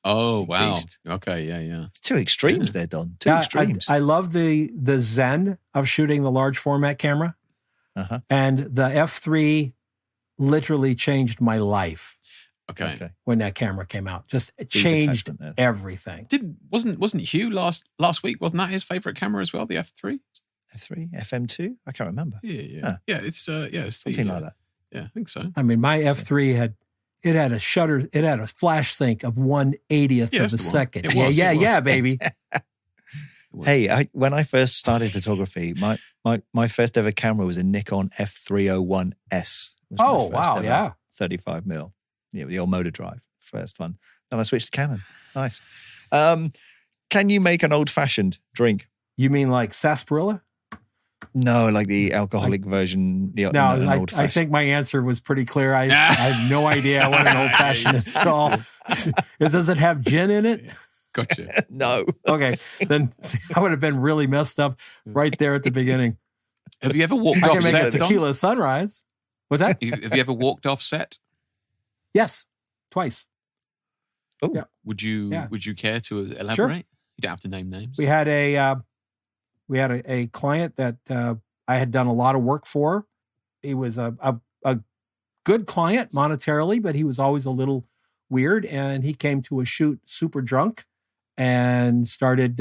Oh, wow. Beast. Okay, yeah. It's two extremes there, Don. Two extremes. I love the zen of shooting the large format camera. Uh-huh. And the F3 literally changed my life. Okay. When that camera came out, just it changed everything. Wasn't Hugh last week? Wasn't that his favorite camera as well? The F3, FM2. I can't remember. Yeah. It's something like that. Yeah, I think so. I mean, my F3 had a shutter. It had a flash sync of 1/80th of a second. It was. Yeah, baby. Hey, when I first started photography, my first ever camera was a Nikon F301S. Oh, wow, yeah. 35mm. Yeah, the old motor drive, first one. Then I switched to Canon. Nice. can you make an old-fashioned drink? You mean like sarsaparilla? No, like the alcoholic version. No, I think my answer was pretty clear. I have no idea what an old-fashioned is at all. Does it have gin in it? Gotcha. No. Okay, then I would have been really messed up right there at the beginning. Have you ever walked I off can make set? a tequila sunrise. What's that? Have you ever walked off set? Yes, twice. Oh, yeah. Would you care to elaborate? Sure. You don't have to name names. We had a client that I had done a lot of work for. He was a good client monetarily, but he was always a little weird. And he came to a shoot super drunk and started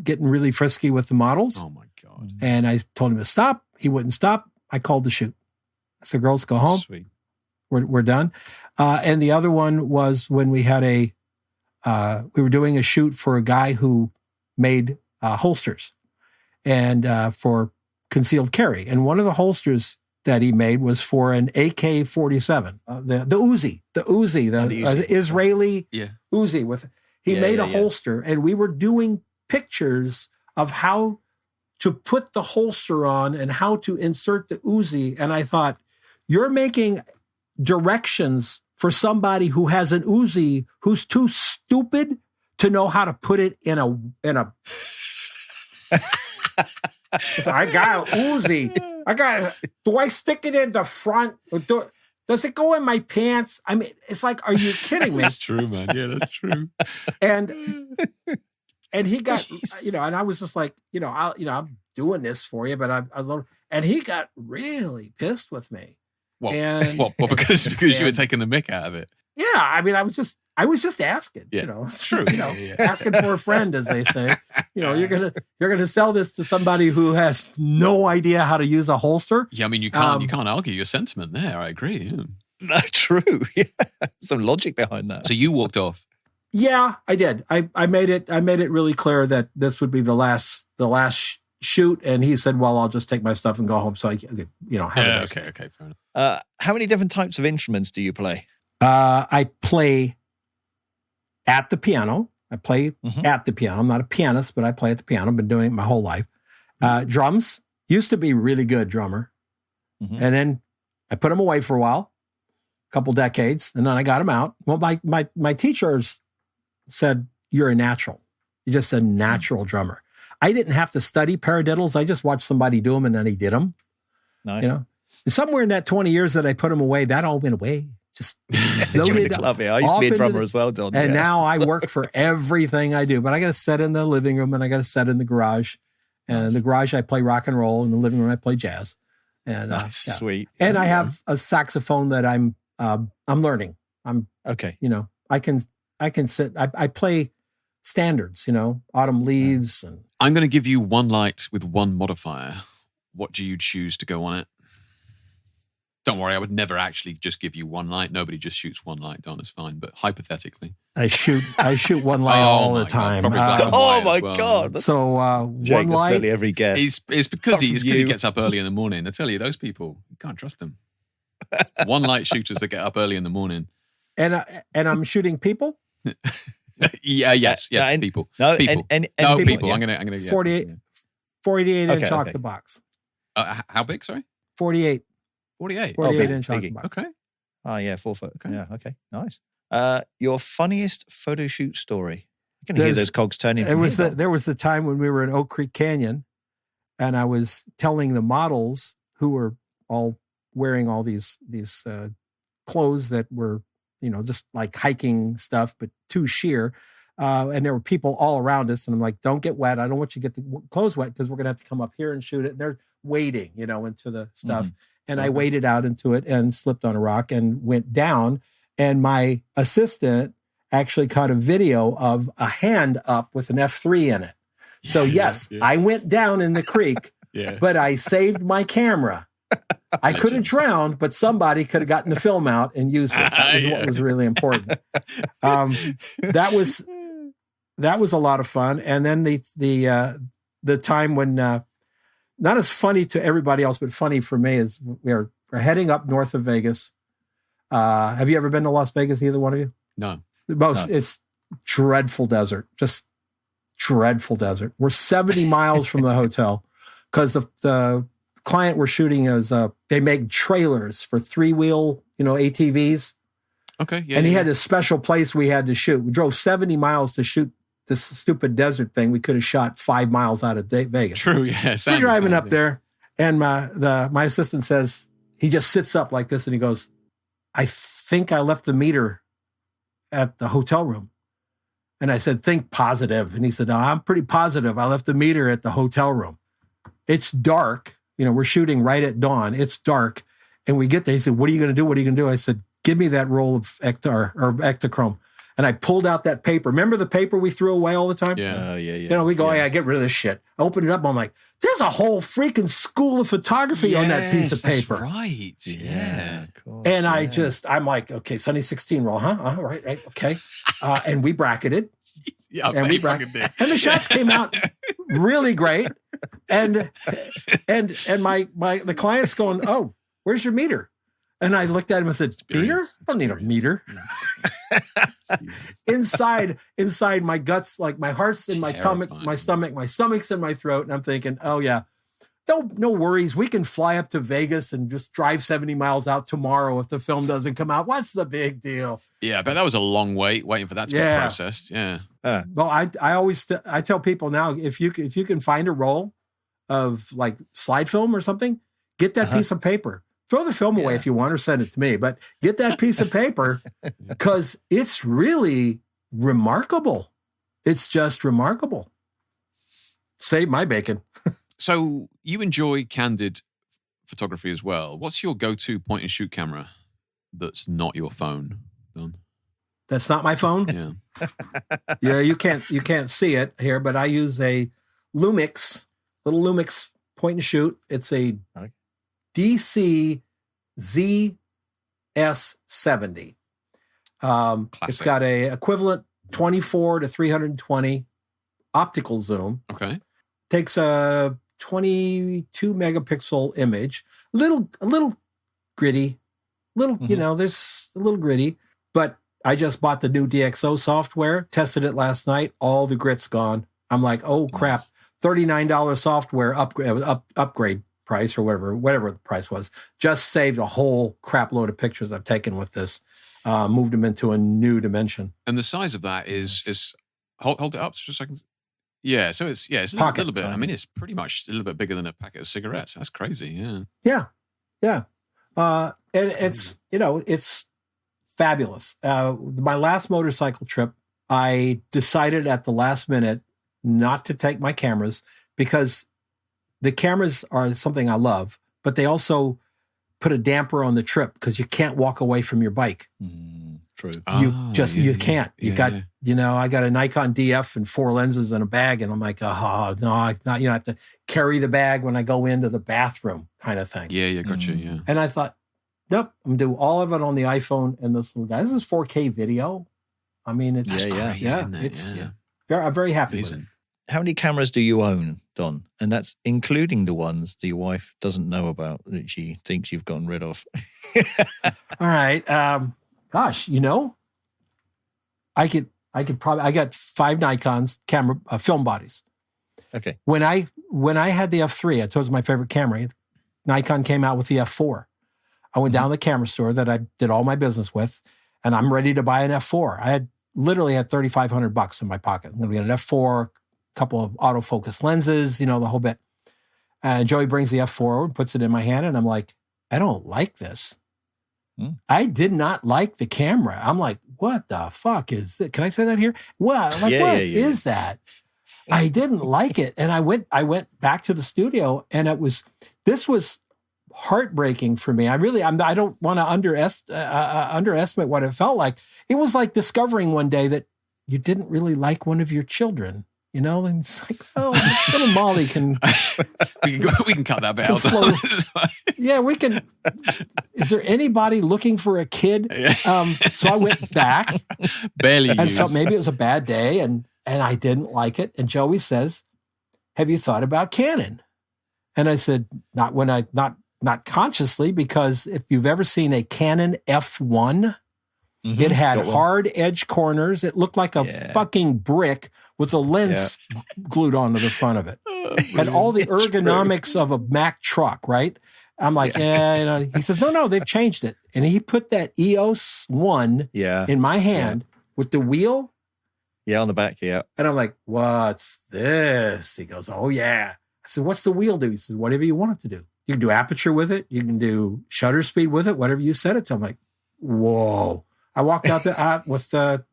getting really frisky with the models. Oh my God. And I told him to stop. He wouldn't stop. I called the shoot. I said, girls, go home. Sweet. We're done. And the other one was when we had we were doing a shoot for a guy who made holsters and for concealed carry. And one of the holsters that he made was for an AK-47, the Uzi, the Israeli Uzi. He made a holster, and we were doing pictures of how to put the holster on and how to insert the Uzi. And I thought, you're making directions for somebody who has an Uzi who's too stupid to know how to put it in a I got an Uzi. Do I stick it in the front? Or does it go in my pants? I mean, it's like, are you kidding me? That's true, man. Yeah, that's true. And he got, and I was just like, I'm doing this for you, but and he got really pissed with me. Well, because you were taking the mick out of it. Yeah, I mean, I was just asking. Yeah, it's true. Asking for a friend, as they say. You're gonna sell this to somebody who has no idea how to use a holster. Yeah, I mean, you can't argue your sentiment there. I agree. Yeah. That's true. Yeah, some logic behind that. So you walked off. Yeah, I did. I made it really clear that this would be the last shoot, and he said, "Well, I'll just take my stuff and go home." So have okay, fair enough. How many different types of instruments do you play? I play at the piano. At the piano. I'm not a pianist, but I play at the piano. I've been doing it my whole life. Drums. Used to be really good drummer. And then I put them away for a while, a couple decades, and then I got them out. Well, my teachers said, you're a natural. You're just a natural drummer. I didn't have to study paradiddles. I just watched somebody do them, and then he did them. Nice. Somewhere in that 20 years that I put them away, that all went away. Just joined the club. Yeah, I used to be a drummer as well, Don. And now I work for everything I do. But I got to set in the living room, and I got to set in the garage. And in the garage, I play rock and roll. In the living room, I play jazz. And sweet. And I have a saxophone that I'm learning. I'm okay. I can sit. I play standards. Autumn Leaves. And I'm going to give you one light with one modifier. What do you choose to go on it? Don't worry, I would never actually just give you one light. Nobody just shoots one light, Don. It's fine. But hypothetically, I shoot one light all the time. Oh my God! So Jake, one light. Every guest. It's because he gets up early in the morning. I tell you, those people, you can't trust them. One light shooters that get up early in the morning. And I'm shooting people. Yes, people. No, people. And people. Yeah. I'm gonna 48 inch octabox. How big? Sorry, 48. 48 inch octabox. Okay. Oh yeah, 4 foot. Okay. Yeah. Okay. Nice. Your funniest photo shoot story. I can hear those cogs turning. There was the time when we were in Oak Creek Canyon, and I was telling the models who were all wearing all these clothes that were just like hiking stuff, but too sheer. And there were people all around us, and I'm like, "Don't get wet. I don't want you to get the clothes wet because we're gonna have to come up here and shoot it." And they're wading, into the stuff. Mm-hmm. And I waded out into it and slipped on a rock and went down. And my assistant actually caught a video of a hand up with an F3 in it. So yes, I went down in the creek, but I saved my camera. I could have drowned, but somebody could have gotten the film out and used it. That was what was really important. That was a lot of fun. And then the time when not as funny to everybody else, but funny for me is we're heading up north of Vegas. Have you ever been to Las Vegas, either one of you? No. It's dreadful desert, just dreadful desert. We're 70 miles from the hotel because the client we're shooting is, they make trailers for 3-wheel, ATVs. Okay. Yeah. And he had a special place we had to shoot. We drove 70 miles to shoot this stupid desert thing. We could have shot 5 miles out of Vegas. True. Yeah. We're driving up there, and my assistant says, he just sits up like this and he goes, I think I left the meter at the hotel room. And I said, think positive. And he said, no, I'm pretty positive. I left the meter at the hotel room. It's dark. We're shooting right at dawn. It's dark. And we get there. He said, what are you going to do? What are you going to do? I said, give me that roll of Ektachrome. And I pulled out that paper. Remember the paper we threw away all the time? Yeah. Yeah. We go, yeah, get rid of this shit. I opened it up. I'm like, there's a whole freaking school of photography on that piece of paper. That's right. Yeah. Cool. And I'm like, okay, Sunny 16 roll, huh? Right, okay. And we bracketed. Yeah, and we bracketed. And the shots came out really great. And the client's going, oh, where's your meter? And I looked at him and said, meter? I don't need a meter. Inside my guts, like my heart's in my stomach's in my throat. And I'm thinking, oh yeah, no worries. We can fly up to Vegas and just drive 70 miles out tomorrow if the film doesn't come out. What's the big deal? Yeah, but that was a long wait waiting for that to get processed. Yeah. Well, I always tell people now, if you can find a roll of like slide film or something, get that piece of paper. Throw the film away if you want or send it to me, but get that piece of paper because it's really remarkable. It's just remarkable. Save my bacon. So you enjoy candid photography as well. What's your go-to point and shoot camera that's not your phone, Don? That's not my phone? Yeah. Yeah, you can't see it here, but I use a Lumix, little Lumix point and shoot. It's a DC ZS70. It's got a equivalent 24 to 320 optical zoom. Okay. Takes a 22 megapixel image. A little gritty. There's a little gritty. But I just bought the new DxO software, tested it last night. All the grit's gone. I'm like, oh crap. $39 software upgrade price or whatever the price was, just saved a whole crap load of pictures I've taken with this, moved them into a new dimension. And the size of that is hold it up for a second. Yeah, so it's a little bit. I mean, it's pretty much a little bit bigger than a packet of cigarettes. That's crazy. Yeah. And it's fabulous. My last motorcycle trip, I decided at the last minute not to take my cameras because the cameras are something I love, but they also put a damper on the trip because you can't walk away from your bike. True. You can't. I got a Nikon DF and 4 lenses in a bag, and I'm like, oh no, I have to carry the bag when I go into the bathroom, kind of thing. Yeah, gotcha. Yeah. And I thought, nope, I'm gonna do all of it on the iPhone and this little guy. This is 4K video. I mean, it's I'm very happy with it. How many cameras do you own, Don? And that's including the ones that your wife doesn't know about that she thinks you've gotten rid of. All right. Gosh, I got 5 Nikon's camera film bodies. Okay. When I had the F3, I told you it was my favorite camera. Nikon came out with the F4. I went down to the camera store that I did all my business with, and I'm ready to buy an F4. I literally had $3,500 in my pocket. I'm going to get an F4, couple of autofocus lenses, the whole bit. And Joey brings the F4 and puts it in my hand, and I'm like, I don't like this. I did not like the camera. I'm like, what the fuck is it? Can I say that here? What is that? I didn't like it. And I went back to the studio, and this was heartbreaking for me. I don't want to underestimate what it felt like. It was like discovering one day that you didn't really like one of your children. And it's like, oh, little Molly can. we can cut that bit out. Yeah, we can. Is there anybody looking for a kid? So I went back, and felt maybe it was a bad day, and I didn't like it. And Joey says, "Have you thought about Canon?" And I said, not consciously, because if you've ever seen a Canon F1, It had Got one. hard edge corners. It looked like a fucking brick with a lens glued onto the front of it. Had all the ergonomics of a Mack truck, right? I'm like, He says, no, they've changed it. And he put that EOS 1 in my hand with the wheel. Yeah, on the back, yeah. And I'm like, what's this? He goes, oh, yeah. I said, what's the wheel do? He says, whatever you want it to do. You can do aperture with it. You can do shutter speed with it, whatever you set it to. I'm like, whoa. I walked out there with the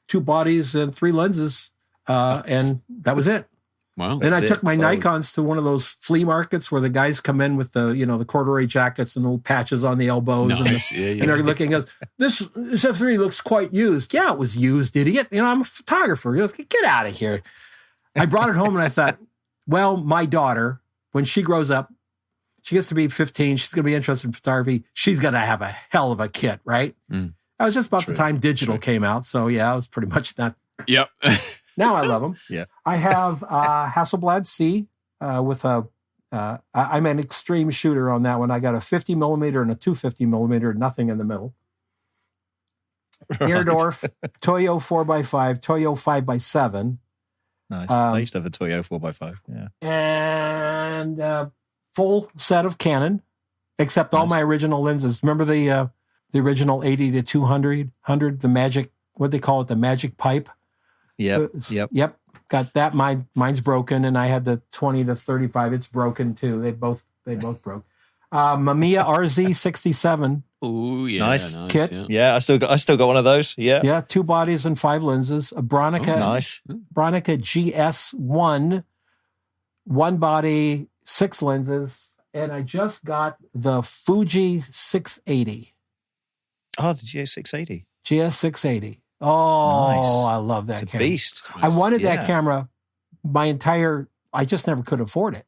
2 bodies and 3 lenses, and that was it. Wow. Then I took my Nikons to one of those flea markets where the guys come in with the, the corduroy jackets and little patches on the elbows. Nice. And they're looking at this F3 looks quite used. Yeah, it was used, idiot. I'm a photographer. Get out of here. I brought it home and I thought, well, my daughter, when she grows up, she gets to be 15. She's going to be interested in photography. She's going to have a hell of a kit, right? That was just about the time digital came out. So yeah, it was pretty much that. Yep. Now I love them. Yeah. I have Hasselblad C with I'm an extreme shooter on that one. I got a 50 millimeter and a 250 millimeter, nothing in the middle. Right. Eardorf, Toyo 4x5, Toyo 5x7. Nice. I used to have a Toyo 4x5. Yeah. And full set of Canon, except all my original lenses. Remember the original 80 to 200, the magic, what they call it, the magic pipe? Yep. Got that. Mine's broken, and I had the 20 to 35. It's broken too. They both broke. Mamiya RZ67. Oh yeah, nice kit. Yeah, I still got one of those. Yeah, 2 bodies and 5 lenses. A Bronica. Nice. Bronica GS1, 1 body, 6 lenses, and I just got the Fuji 680. Oh, the GS680. GS680. Oh, nice. I love that camera. It's a beast. I wanted that camera I just never could afford it.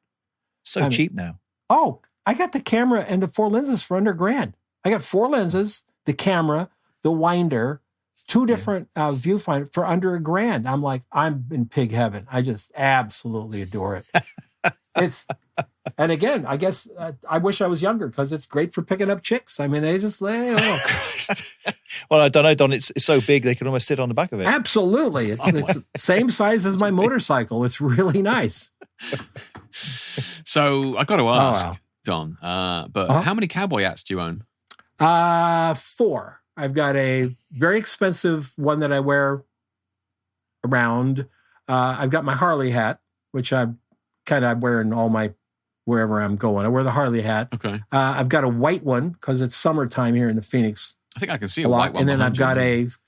So cheap now. Oh, I got the camera and the 4 lenses for under $1,000. I got 4 lenses, the camera, the winder, 2 different viewfinders for under $1,000. I'm like, I'm in pig heaven. I just absolutely adore it. And again, I guess I wish I was younger because it's great for picking up chicks. I mean, they just lay. Well, I don't know, Don. It's so big they can almost sit on the back of it. Absolutely, it's the same size as my motorcycle. It's really nice. So I got to ask, Don, but how many cowboy hats do you own? 4. I've got a very expensive one that I wear around. I've got my Harley hat, which I'm wearing wherever I'm going. I wear the Harley hat. Okay. I've got a white one because it's summertime here in the Phoenix. I think I can see a white one. And then I've got is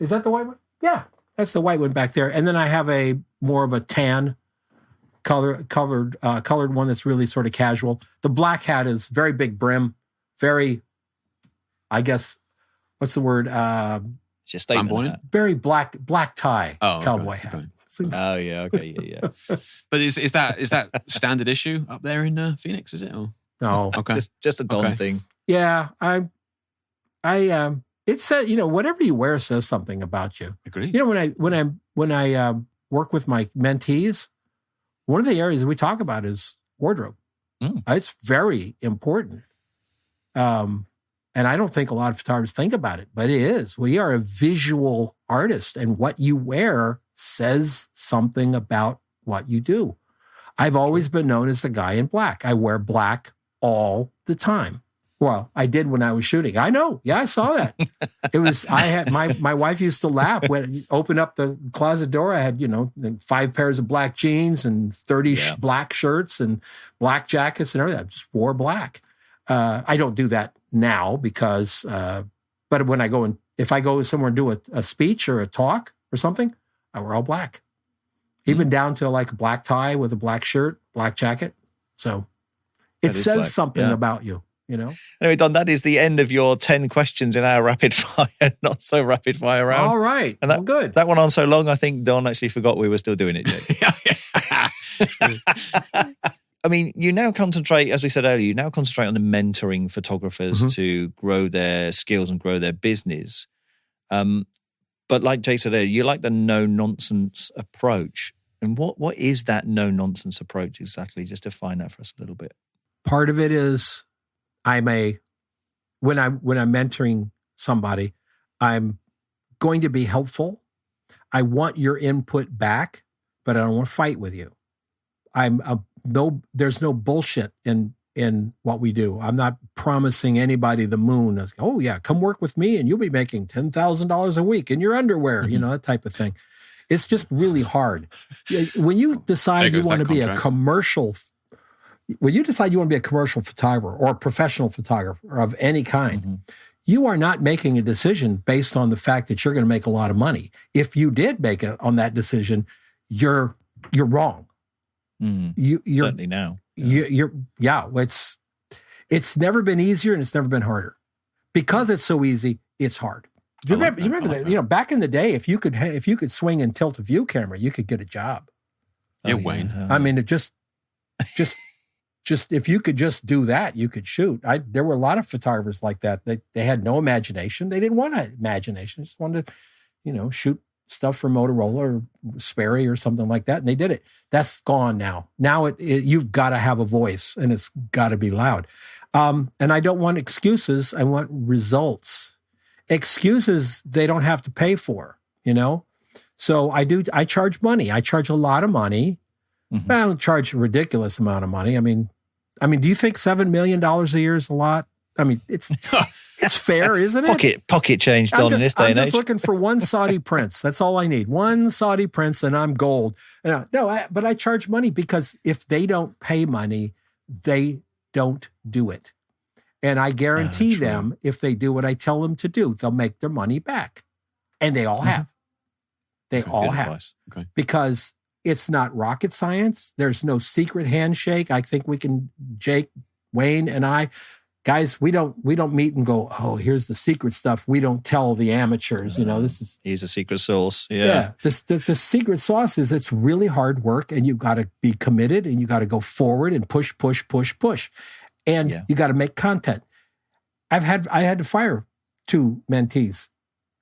that the white one? Yeah, that's the white one back there. And then I have a more of a tan colored one that's really sort of casual. The black hat is very big brim, very, I guess, what's the word? It's just statement. Very black tie cowboy hat. Okay. Oh yeah, okay, yeah. But is that standard issue up there in Phoenix? Is it? Or? No, okay, just a Don thing. Yeah, it says, whatever you wear says something about you. Agree. When I work with my mentees, one of the areas we talk about is wardrobe. It's very important. And I don't think a lot of photographers think about it, but it is. We are a visual artist, and what you wear says something about what you do. I've always been known as the guy in black. I wear black all the time. Well, I did when I was shooting. I know. Yeah, I saw that. I had my wife used to laugh when you open up the closet door. I had, 5 pairs of black jeans and 30 black shirts and black jackets and everything. I just wore black. I don't do that now because, but when if I go somewhere and do a speech or a talk or something, I wear all black, even down to like a black tie with a black shirt, black jacket. So it says something about you. Anyway, Don, that is the end of your 10 questions in our rapid fire, not so rapid fire round. All right. And that, good. That went on so long, I think Don actually forgot we were still doing it, Jake. I mean, you now concentrate, as we said earlier, on the mentoring photographers to grow their skills and grow their business. But like Jake said earlier, you like the no-nonsense approach. And what is that no-nonsense approach exactly? Just define that for us a little bit. Part of it is when I'm mentoring somebody, I'm going to be helpful. I want your input back, but I don't want to fight with you. There's no bullshit in what we do. I'm not promising anybody the moon. As, oh yeah, come work with me and you'll be making $10,000 a week in your underwear, that type of thing. It's just really hard. When you decide you want to be a commercial photographer or a professional photographer of any kind, you are not making a decision based on the fact that you're going to make a lot of money. If you did make it on that decision, you're wrong. You're certainly now. It's never been easier and it's never been harder. Because it's so easy, it's hard. You remember that? Back in the day, if you could swing and tilt a view camera, you could get a job. Yeah, Wayne. I mean, it just if you could just do that, you could shoot. There were a lot of photographers like that. They had no imagination. They didn't want an imagination. They just wanted to, shoot stuff for Motorola or Sperry or something like that. And they did it. That's gone now. Now you've got to have a voice and it's got to be loud. And I don't want excuses. I want results. Excuses they don't have to pay for, So I charge money. I charge a lot of money. I don't charge a ridiculous amount of money. I mean, do you think $7 million a year is a lot? I mean, it's fair, isn't it? Pocket change, Don, in this day and age. I'm just looking for one Saudi prince. That's all I need. One Saudi prince and I'm gold. But I charge money because if they don't pay money, they don't do it. And I guarantee them if they do what I tell them to do, they'll make their money back. And they all have. They all have. Okay. Because it's not rocket science. There's no secret handshake. I think we can, Jake, Wayne, and I, guys, we don't meet and go, oh, here's the secret stuff. We don't tell the amateurs, He's a secret sauce. Yeah. The secret sauce is it's really hard work and you've got to be committed and you got to go forward and push. And you got to make content. I had to fire 2 mentees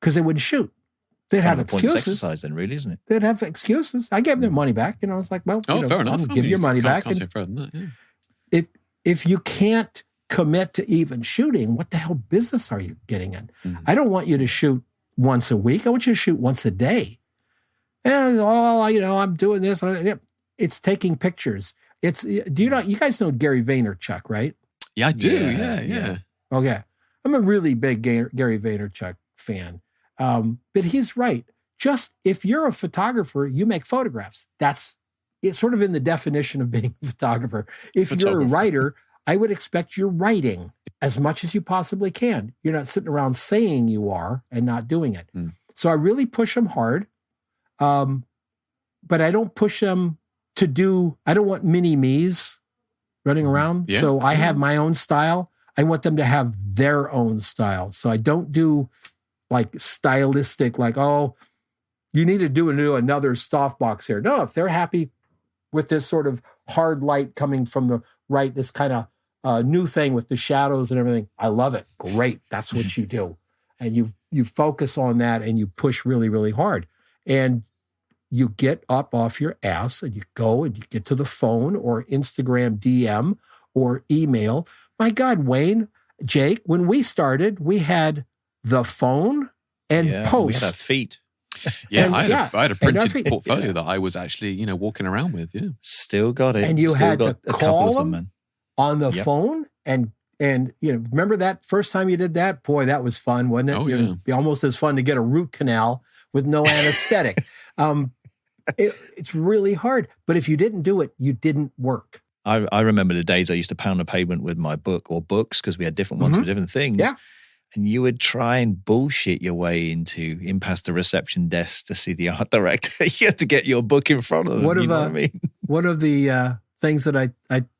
because they wouldn't shoot. They'd have excuses. Exercise then, really, isn't it? They'd have excuses. I gave them their money back. It's like, well, fair enough. I'm give your money back. Can't say further than that, yeah. If you can't commit to even shooting, what the hell business are you getting in? I don't want you to shoot once a week. I want you to shoot once a day. And I'm doing this. It's taking pictures. You guys know Gary Vaynerchuk, right? Yeah, I do. Yeah. Okay. I'm a really big Gary Vaynerchuk fan. But he's right. Just if you're a photographer, you make photographs. It's sort of in the definition of being a photographer. If you're a writer, I would expect you're writing as much as you possibly can. You're not sitting around saying you are and not doing it. So I really push them hard. But I don't push them I don't want mini-me's running around. Yeah. So I have my own style. I want them to have their own style. So I don't do like stylistic, like, oh, you need to do another softbox here. No, if they're happy with this sort of hard light coming from the right, this kind of new thing with the shadows and everything, I love it. Great. That's what you do. And you focus on that and you push really, really hard. And you get up off your ass and you go and you get to the phone or Instagram DM or email. My God, Wayne, Jake, when we started, we had the phone and post. We had our feet. Yeah, I had a printed portfolio that I was actually, walking around with. Yeah, still got it. And you still had to call them on the phone, and remember that first time you did that? Boy, that was fun, wasn't it? It'd be almost as fun to get a root canal with no anesthetic. It's really hard, but if you didn't do it, you didn't work. I remember the days I used to pound the pavement with my book or books because we had different ones for different things. Yeah. And you would try and bullshit your way in past the reception desk to see the art director. You had to get your book in front of them. What I mean? One of the things that I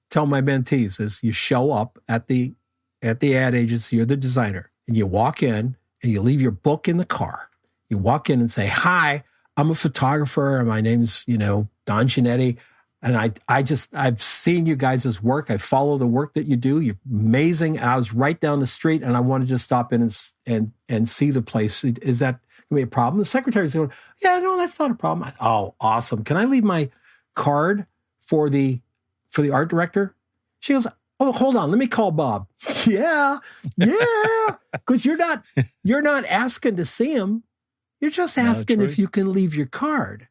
tell my mentees is you show up at the ad agency, you're the designer, and you walk in and you leave your book in the car. You walk in and say, hi, I'm a photographer and my name's, Don Giannatti. And I've seen you guys' work. I follow the work that you do. You're amazing. I was right down the street and I want to just stop in and see the place. Is that going to be a problem? The secretary's going, yeah, no, that's not a problem. Oh, awesome. Can I leave my card for the art director? She goes, oh, hold on. Let me call Bob. Yeah, because you're not asking to see them. You're just asking if you can leave your card.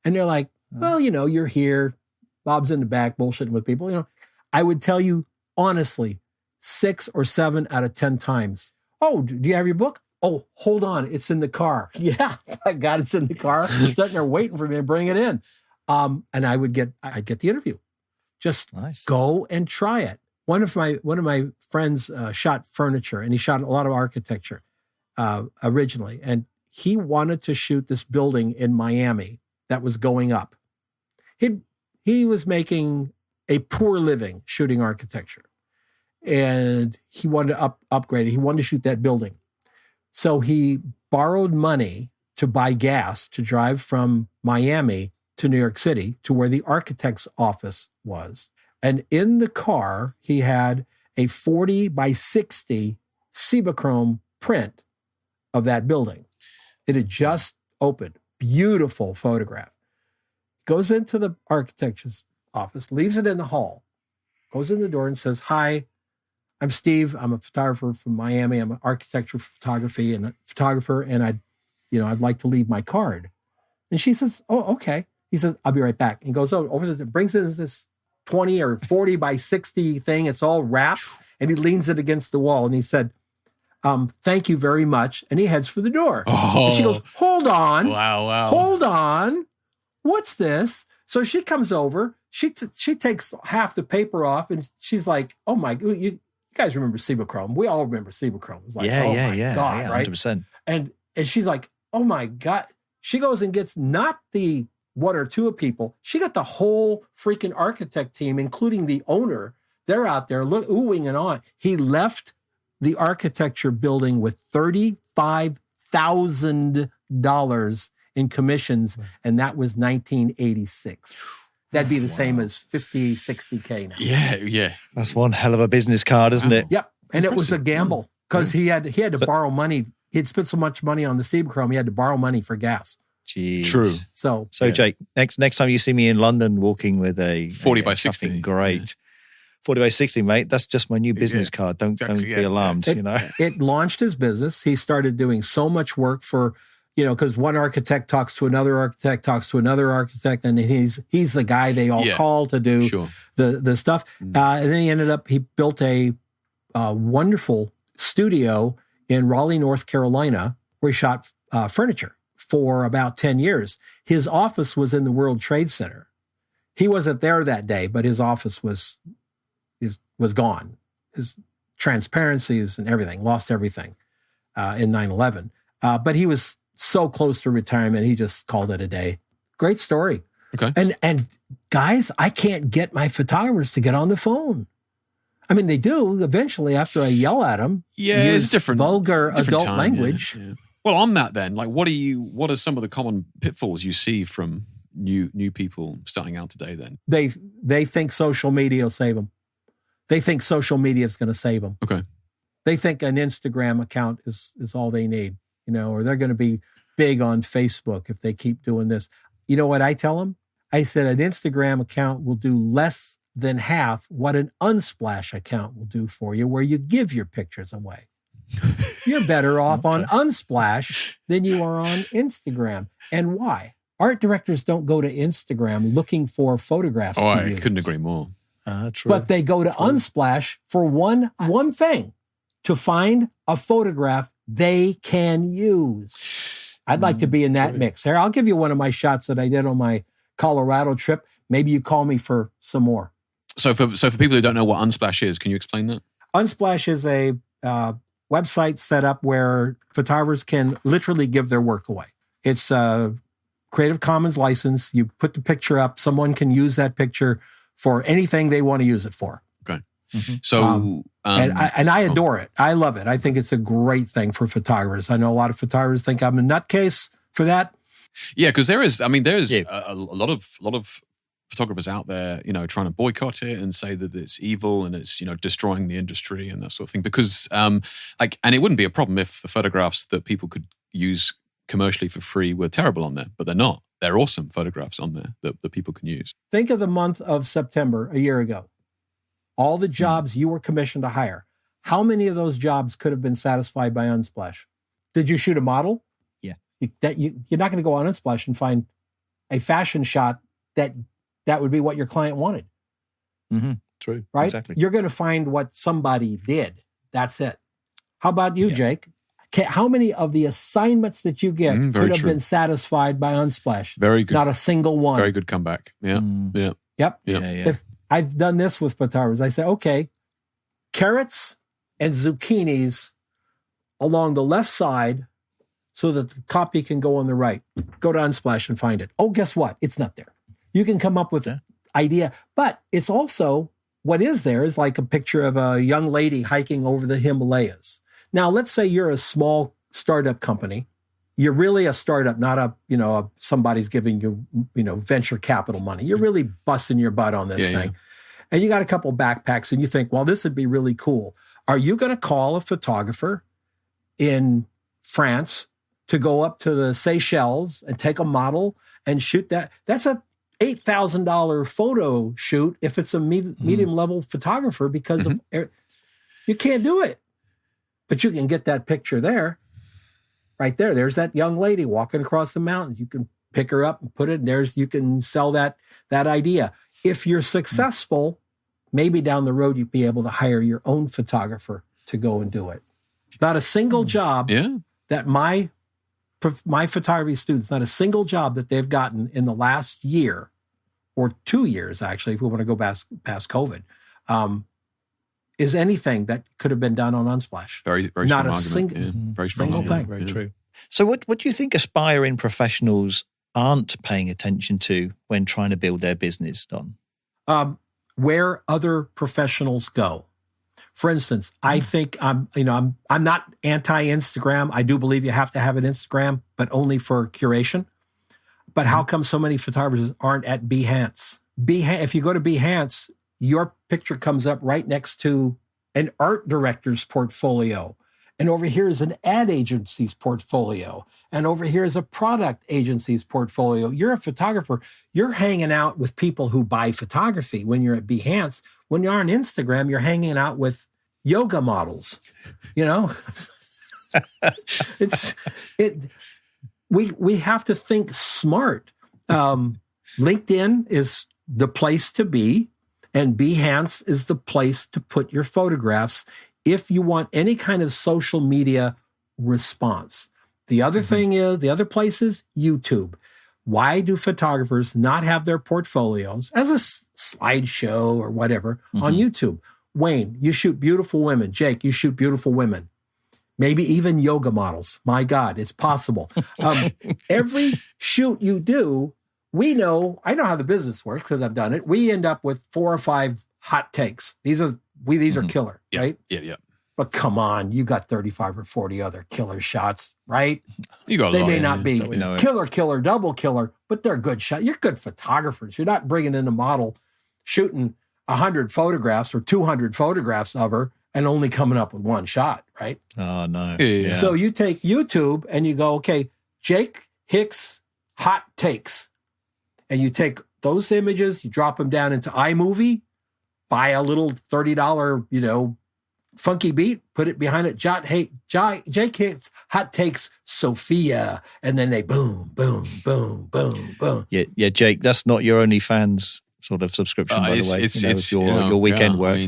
And they're like, well, you're here. Bob's in the back bullshitting with people. I would tell you honestly, 6 or 7 out of 10 times. Oh, do you have your book? Oh, hold on. It's in the car. Yeah, I got it's in the car. It's sitting there waiting for me to bring it in. And I'd get the interview. Just go and try it. One of my friends shot furniture, and he shot a lot of architecture originally. And he wanted to shoot this building in Miami that was going up. He was making a poor living shooting architecture, and he wanted to upgrade it. He wanted to shoot that building. So he borrowed money to buy gas to drive from Miami to New York City to where the architect's office was. And in the car, he had a 40 by 60 Cibachrome print of that building. It had just opened. Beautiful photograph. Goes into the architect's office, leaves it in the hall, goes in the door and says, "Hi, I'm Steve. I'm a photographer from Miami. I'm an architectural photographer, and I'd like to leave my card." And she says, "Oh, okay." He says, "I'll be right back." And goes over, brings in this 20 or 40 by 60 thing. It's all wrapped, and he leans it against the wall, and he said, "Thank you very much." And he heads for the door. Oh. And she goes, "Hold on. Wow. Hold on. What's this?" So she comes over. She takes half the paper off, and she's like, "Oh my, you guys remember Cibachrome? We all remember Cibachrome." It was like, God, right? 100%. And she's like, "Oh my God." She goes and gets not the 1 or 2 people. She got the whole freaking architect team, including the owner. They're out there oohing and on. He left the architecture building with $35,000 in commissions, and that was 1986. That'd be the same as 50, 60K now. Yeah. That's one hell of a business card, isn't it? Yep. And it was a gamble because he had to borrow money. He'd spent so much money on the Cibachrome, he had to borrow money for gas. Jeez. True. So Jake, next time you see me in London walking with a 40 by 60. Great. Yeah. 40 by 60, mate. That's just my new business card. Don't be alarmed, It launched his business. He started doing so much work for, because one architect talks to another architect, and then he's the guy they all call to do the stuff. And then he built a wonderful studio in Raleigh, North Carolina, where he shot furniture for about 10 years. His office was in the World Trade Center. He wasn't there that day, but his office was gone. His transparencies and everything, lost everything in 9/11. But he was so close to retirement, he just called it a day. Great story. Okay. And guys, I can't get my photographers to get on the phone. I mean, they do eventually after I yell at them. Yeah, it's different. Vulgar different adult language. Yeah. Well, on that then, like, what are some of the common pitfalls you see from new people starting out today then? They think social media will save them. They think social media is going to save them. Okay. They think an Instagram account is all they need, or they're going to be big on Facebook if they keep doing this. You know what I tell them? I said an Instagram account will do less than half what an Unsplash account will do for you, where you give your pictures away. You're better off on Unsplash than you are on Instagram. And why? Art directors don't go to Instagram looking for photographs to I use. couldn't agree more. True. But they go to Unsplash for one thing, to find a photograph they can use. I'd like to be in that mix. Here, I'll give you one of my shots that I did on my Colorado trip. Maybe you call me for some more. So for people who don't know what Unsplash is, can you explain that? Unsplash is a website set up where photographers can literally give their work away. It's a Creative Commons license. You put the picture up. Someone can use that picture for anything they want to use it for. Okay. Mm-hmm. So, and I adore it. I love it. I think it's a great thing for photographers. I know a lot of photographers think I'm a nutcase for that. Yeah, because there's a lot of photographers out there, trying to boycott it and say that it's evil and it's, destroying the industry and that sort of thing. Because, and it wouldn't be a problem if the photographs that people could use commercially for free were terrible on there, but they're not. They're awesome photographs on there that people can use. Think of the month of September a year ago. All the jobs you were commissioned to hire. How many of those jobs could have been satisfied by Unsplash? Did you shoot a model? Yeah. You're not going to go on Unsplash and find a fashion shot that would be what your client wanted. Mm-hmm. True. Right? Exactly. You're going to find what somebody did. That's it. How about you, Jake? How many of the assignments that you get could have been satisfied by Unsplash? Very good. Not a single one. Very good comeback. Yeah. Yeah. Yep. Yeah. If I've done this with photographers, I say, okay, carrots and zucchinis along the left side so that the copy can go on the right. Go to Unsplash and find it. Oh, guess what? It's not there. You can come up with an idea, but it's also, what is there is like a picture of a young lady hiking over the Himalayas. Now, let's say you're a small startup company. You're really a startup, not somebody's giving you, venture capital money. You're really busting your butt on this thing. Yeah. And you got a couple backpacks and you think, well, this would be really cool. Are you going to call a photographer in France to go up to the Seychelles and take a model and shoot that? That's a $8,000 photo shoot if it's a medium level photographer because of you can't do it. But you can get that picture there, right there. There's that young lady walking across the mountains. You can pick her up and put it. You can sell that idea. If you're successful, maybe down the road you'd be able to hire your own photographer to go and do it. Not a single job that my photography students, not a single job that they've gotten in the last year or 2 years, actually, if we want to go past COVID, is anything that could have been done on Unsplash. Very, very not strong a argument. Very strong single thing. Very true. So what do you think aspiring professionals aren't paying attention to when trying to build their business, Don? Where other professionals go. For instance, I think I'm not anti-Instagram. I do believe you have to have an Instagram, but only for curation. But how come so many photographers aren't at Behance? If you go to Behance, your picture comes up right next to an art director's portfolio. And over here is an ad agency's portfolio. And over here is a product agency's portfolio. You're a photographer. You're hanging out with people who buy photography when you're at Behance. When you're on Instagram, you're hanging out with yoga models. We have to think smart. LinkedIn is the place to be. And Behance is the place to put your photographs if you want any kind of social media response. The other thing is, the other place is YouTube. Why do photographers not have their portfolios as a slideshow or whatever on YouTube? Wayne, you shoot beautiful women. Jake, you shoot beautiful women. Maybe even yoga models. My God, it's possible. Every shoot you do, I know how the business works because I've done it. We end up with 4 or 5 hot takes. These are killer, right? Yeah. But come on, you got 35 or 40 other killer shots, right? You got a They lot, may not be killer, double killer, but they're good shots. You're good photographers. You're not bringing in a model, shooting 100 photographs or 200 photographs of her and only coming up with one shot, right? Oh, no. Yeah. So you take YouTube and you go, okay, Jake Hicks hot takes. And you take those images, you drop them down into iMovie, buy a little $30, funky beat, put it behind it. Jake Hicks hot takes Sophia, and then they boom, boom, boom, boom, boom. Yeah, Jake, that's not your OnlyFans sort of subscription, by the way. It's your weekend work.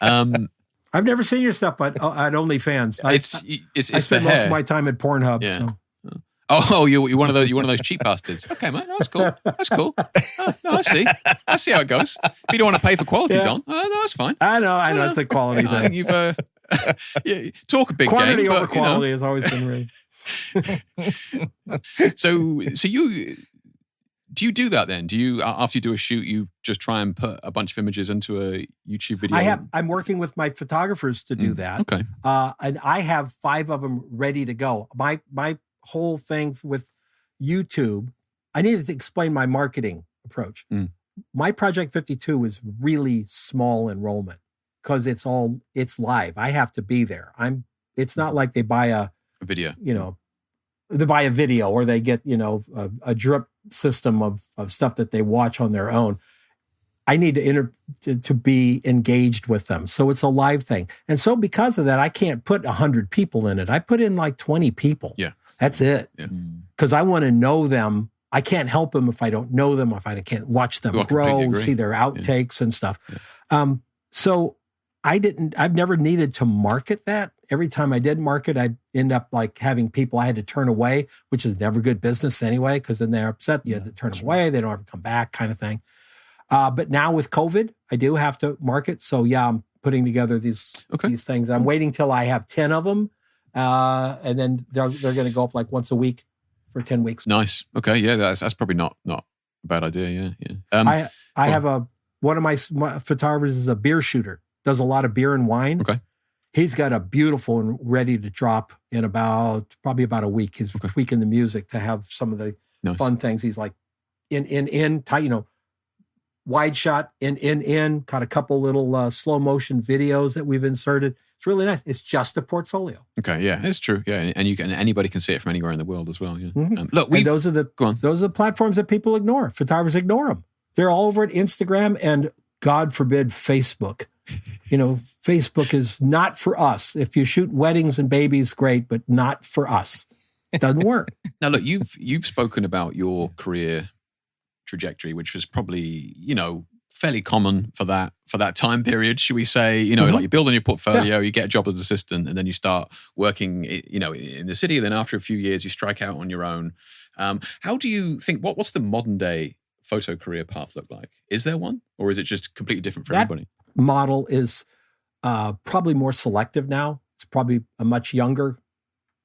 I've never seen your stuff, but at OnlyFans, I spend most of my time at Pornhub. Yeah. So. Oh, you're one of those cheap bastards. Okay, mate, that's cool. No, I see how it goes. If you don't want to pay for quality, Don, no, that's fine. I know, it's the quality thing. You've talk a big quantity game, over quality has always been right. So do you do that then? Do you, after you do a shoot, you just try and put a bunch of images into a YouTube video? I'm working with my photographers to do that. Okay. And I have 5 of them ready to go. My whole thing with YouTube, I needed to explain my marketing approach. My Project 52 is really small enrollment because it's live. I have to be there. It's not like they buy a video, they buy a video or they get, a drip system of stuff that they watch on their own. I need to be engaged with them. So it's a live thing. And so because of that, I can't put 100 people in it. I put in like 20 people. Yeah. That's it. Yeah. Because I want to know them. I can't help them if I don't know them, if I can't watch them grow, see their outtakes and stuff. Yeah. So I've never needed to market that. Every time I did market, I'd end up like having people I had to turn away, which is never good business anyway, because then they're upset. You had to turn them away. They don't ever come back kind of thing. But now with COVID, I do have to market. So yeah, I'm putting together these things. I'm waiting till I have 10 of them. And then they're going to go up like once a week for 10 weeks. Nice. Okay. Yeah. That's probably not a bad idea. Yeah. I have one of my photographers is a beer shooter, does a lot of beer and wine. Okay. He's got a beautiful and ready to drop in probably about a week. He's tweaking the music to have some of the fun things. He's like in tight, wide shot in, got a couple little slow motion videos that we've inserted. It's really nice. It's just a portfolio. Okay, yeah, it's true. Yeah, and anybody can see it from anywhere in the world as well. Yeah. Mm-hmm. Look, those are the platforms that people ignore. Photographers ignore them. They're all over at Instagram and God forbid Facebook. Facebook is not for us. If you shoot weddings and babies, great, but not for us. It doesn't work. Now, look, you've spoken about your career trajectory, which was probably, fairly common for that time period, should we say? Like you build on your portfolio, you get a job as an assistant, and then you start working, in the city. Then after a few years, you strike out on your own. How do you think? What's the modern day photo career path look like? Is there one, or is it just completely different for everybody? Model is probably more selective now. It's probably a much younger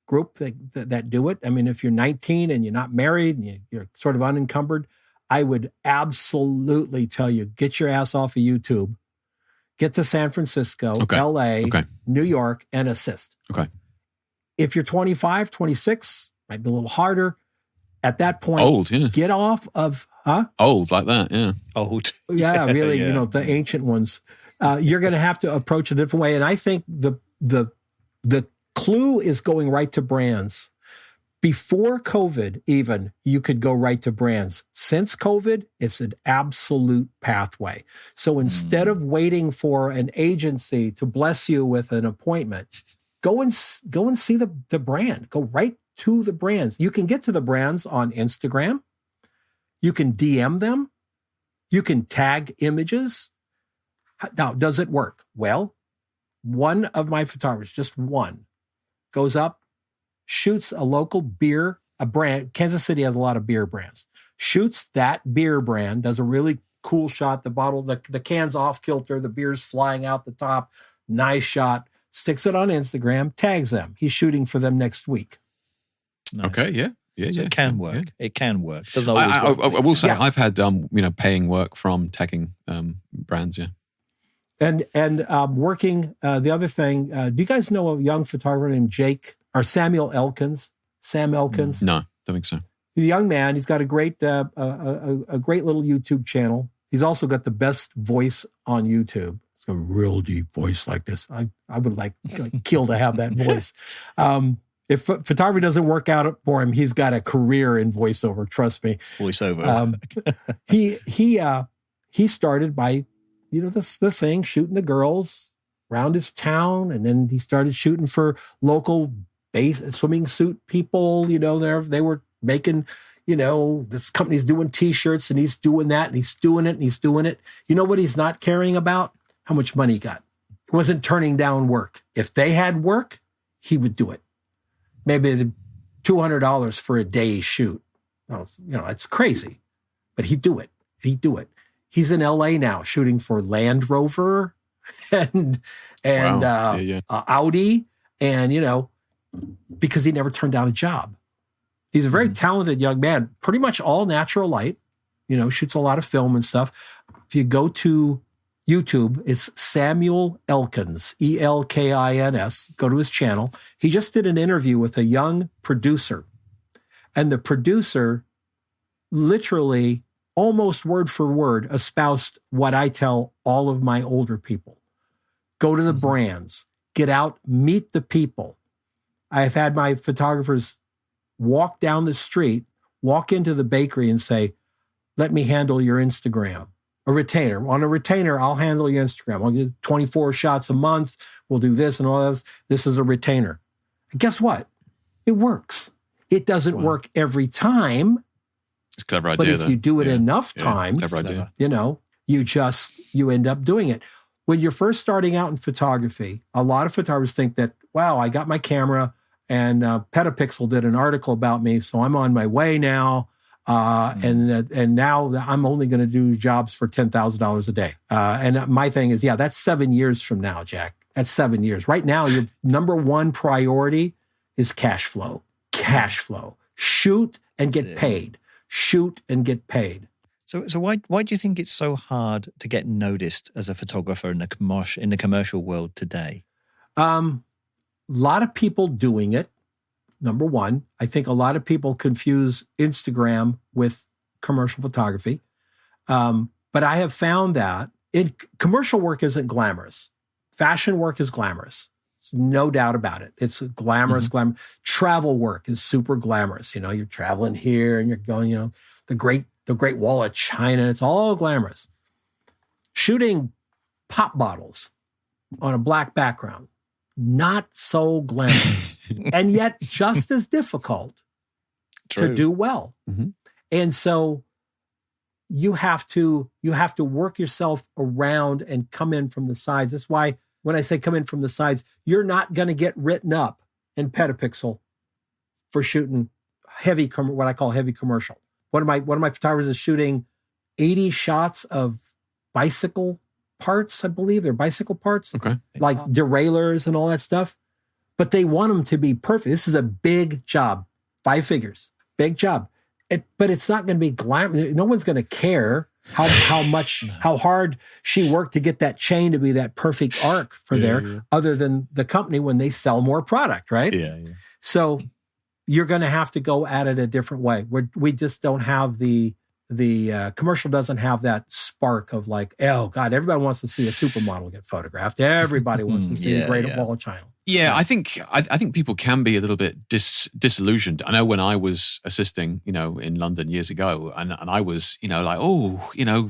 group that do it. I mean, if you're 19 and you're not married and you're sort of unencumbered, I would absolutely tell you, get your ass off of YouTube, get to San Francisco, LA, New York, and assist. Okay. If you're 25, 26, might be a little harder. At that point, get off of, Old like that, yeah. Old. Yeah, really, the ancient ones. You're going to have to approach a different way. And I think the clue is going right to brands. Before COVID, even, you could go right to brands. Since COVID, it's an absolute pathway. So instead of waiting for an agency to bless you with an appointment, go and see the brand. Go right to the brands. You can get to the brands on Instagram. You can DM them. You can tag images. Now, does it work? Well, one of my photographers, just one, goes up, shoots a local beer, a brand. Kansas City has a lot of beer brands. Shoots that beer brand, does a really cool shot. The bottle, the can's off kilter, the beer's flying out the top. Nice shot. Sticks it on Instagram, tags them. He's shooting for them next week. Nice. Okay, yeah. So it can work. Yeah. It can work. Doesn't always work. I will say I've had paying work from tagging brands. Yeah. And working. The other thing. Do you guys know a young photographer named Jake or Samuel Elkins? Sam Elkins. No, don't think so. He's a young man. He's got a great a great little YouTube channel. He's also got the best voice on YouTube. It's a real deep voice like this. I would like kill to have that voice. If photography doesn't work out for him, he's got a career in voiceover. Trust me. Voiceover. He started by, the thing, shooting the girls around his town, and then he started shooting for local swimming suit people. They were making, this company's doing T-shirts, and he's doing that, and he's doing it, and he's doing it. You know what he's not caring about? How much money he got. He wasn't turning down work. If they had work, he would do it. Maybe $200 for a day's shoot. It's crazy, but he'd do it. He's in LA now shooting for Land Rover and Audi, and, because he never turned down a job. He's a very talented young man, pretty much all natural light, shoots a lot of film and stuff. If you go to YouTube, it's Samuel Elkins, Elkins. Go to his channel. He just did an interview with a young producer. And the producer literally, almost word for word, espoused what I tell all of my older people. Go to the brands. Get out, meet the people. I've had my photographers walk down the street, walk into the bakery and say, let me handle your Instagram. A retainer. On a retainer, I'll handle your Instagram. I'll get 24 shots a month. We'll do this and all this. This is a retainer. And guess what? It works. It doesn't work every time. It's a clever idea. But if you do it enough times, clever idea. you end up doing it. When you're first starting out in photography, a lot of photographers think that, wow, I got my camera and Petapixel did an article about me, so I'm on my way now. And now I'm only going to do jobs for $10,000 a day. And my thing is, that's 7 years from now, Jack. That's 7 years. Right now, your number one priority is cash flow. Cash flow. Shoot and get paid. Shoot and get paid. So why do you think it's so hard to get noticed as a photographer in the commercial world today? A lot of people doing it. Number one, I think a lot of people confuse Instagram with commercial photography. But I have found that commercial work isn't glamorous. Fashion work is glamorous. There's no doubt about it. It's glamorous, Travel work is super glamorous. You're traveling here and you're going, the Great Wall of China. It's all glamorous. Shooting pop bottles on a black background, not so glamorous, and yet just as difficult to do well. Mm-hmm. And so you have to work yourself around and come in from the sides. That's why when I say come in from the sides, you're not going to get written up in Petapixel for shooting what I call heavy commercial. One of my photographers is shooting 80 shots of bicycle parts, I believe. They're bicycle parts, like derailleurs and all that stuff. But they want them to be perfect. This is a big job, 5 figures, big job. But it's not going to be glamorous. No one's going to care how hard she worked to get that chain to be that perfect arc for other than the company when they sell more product, right? Yeah. So you're going to have to go at it a different way. We just don't have the commercial doesn't have that spark of like, oh God, everybody wants to see a supermodel get photographed. Everybody wants to see the Great Wall of China. Yeah, I think people can be a little bit disillusioned. I know when I was assisting, in London years ago, and I was,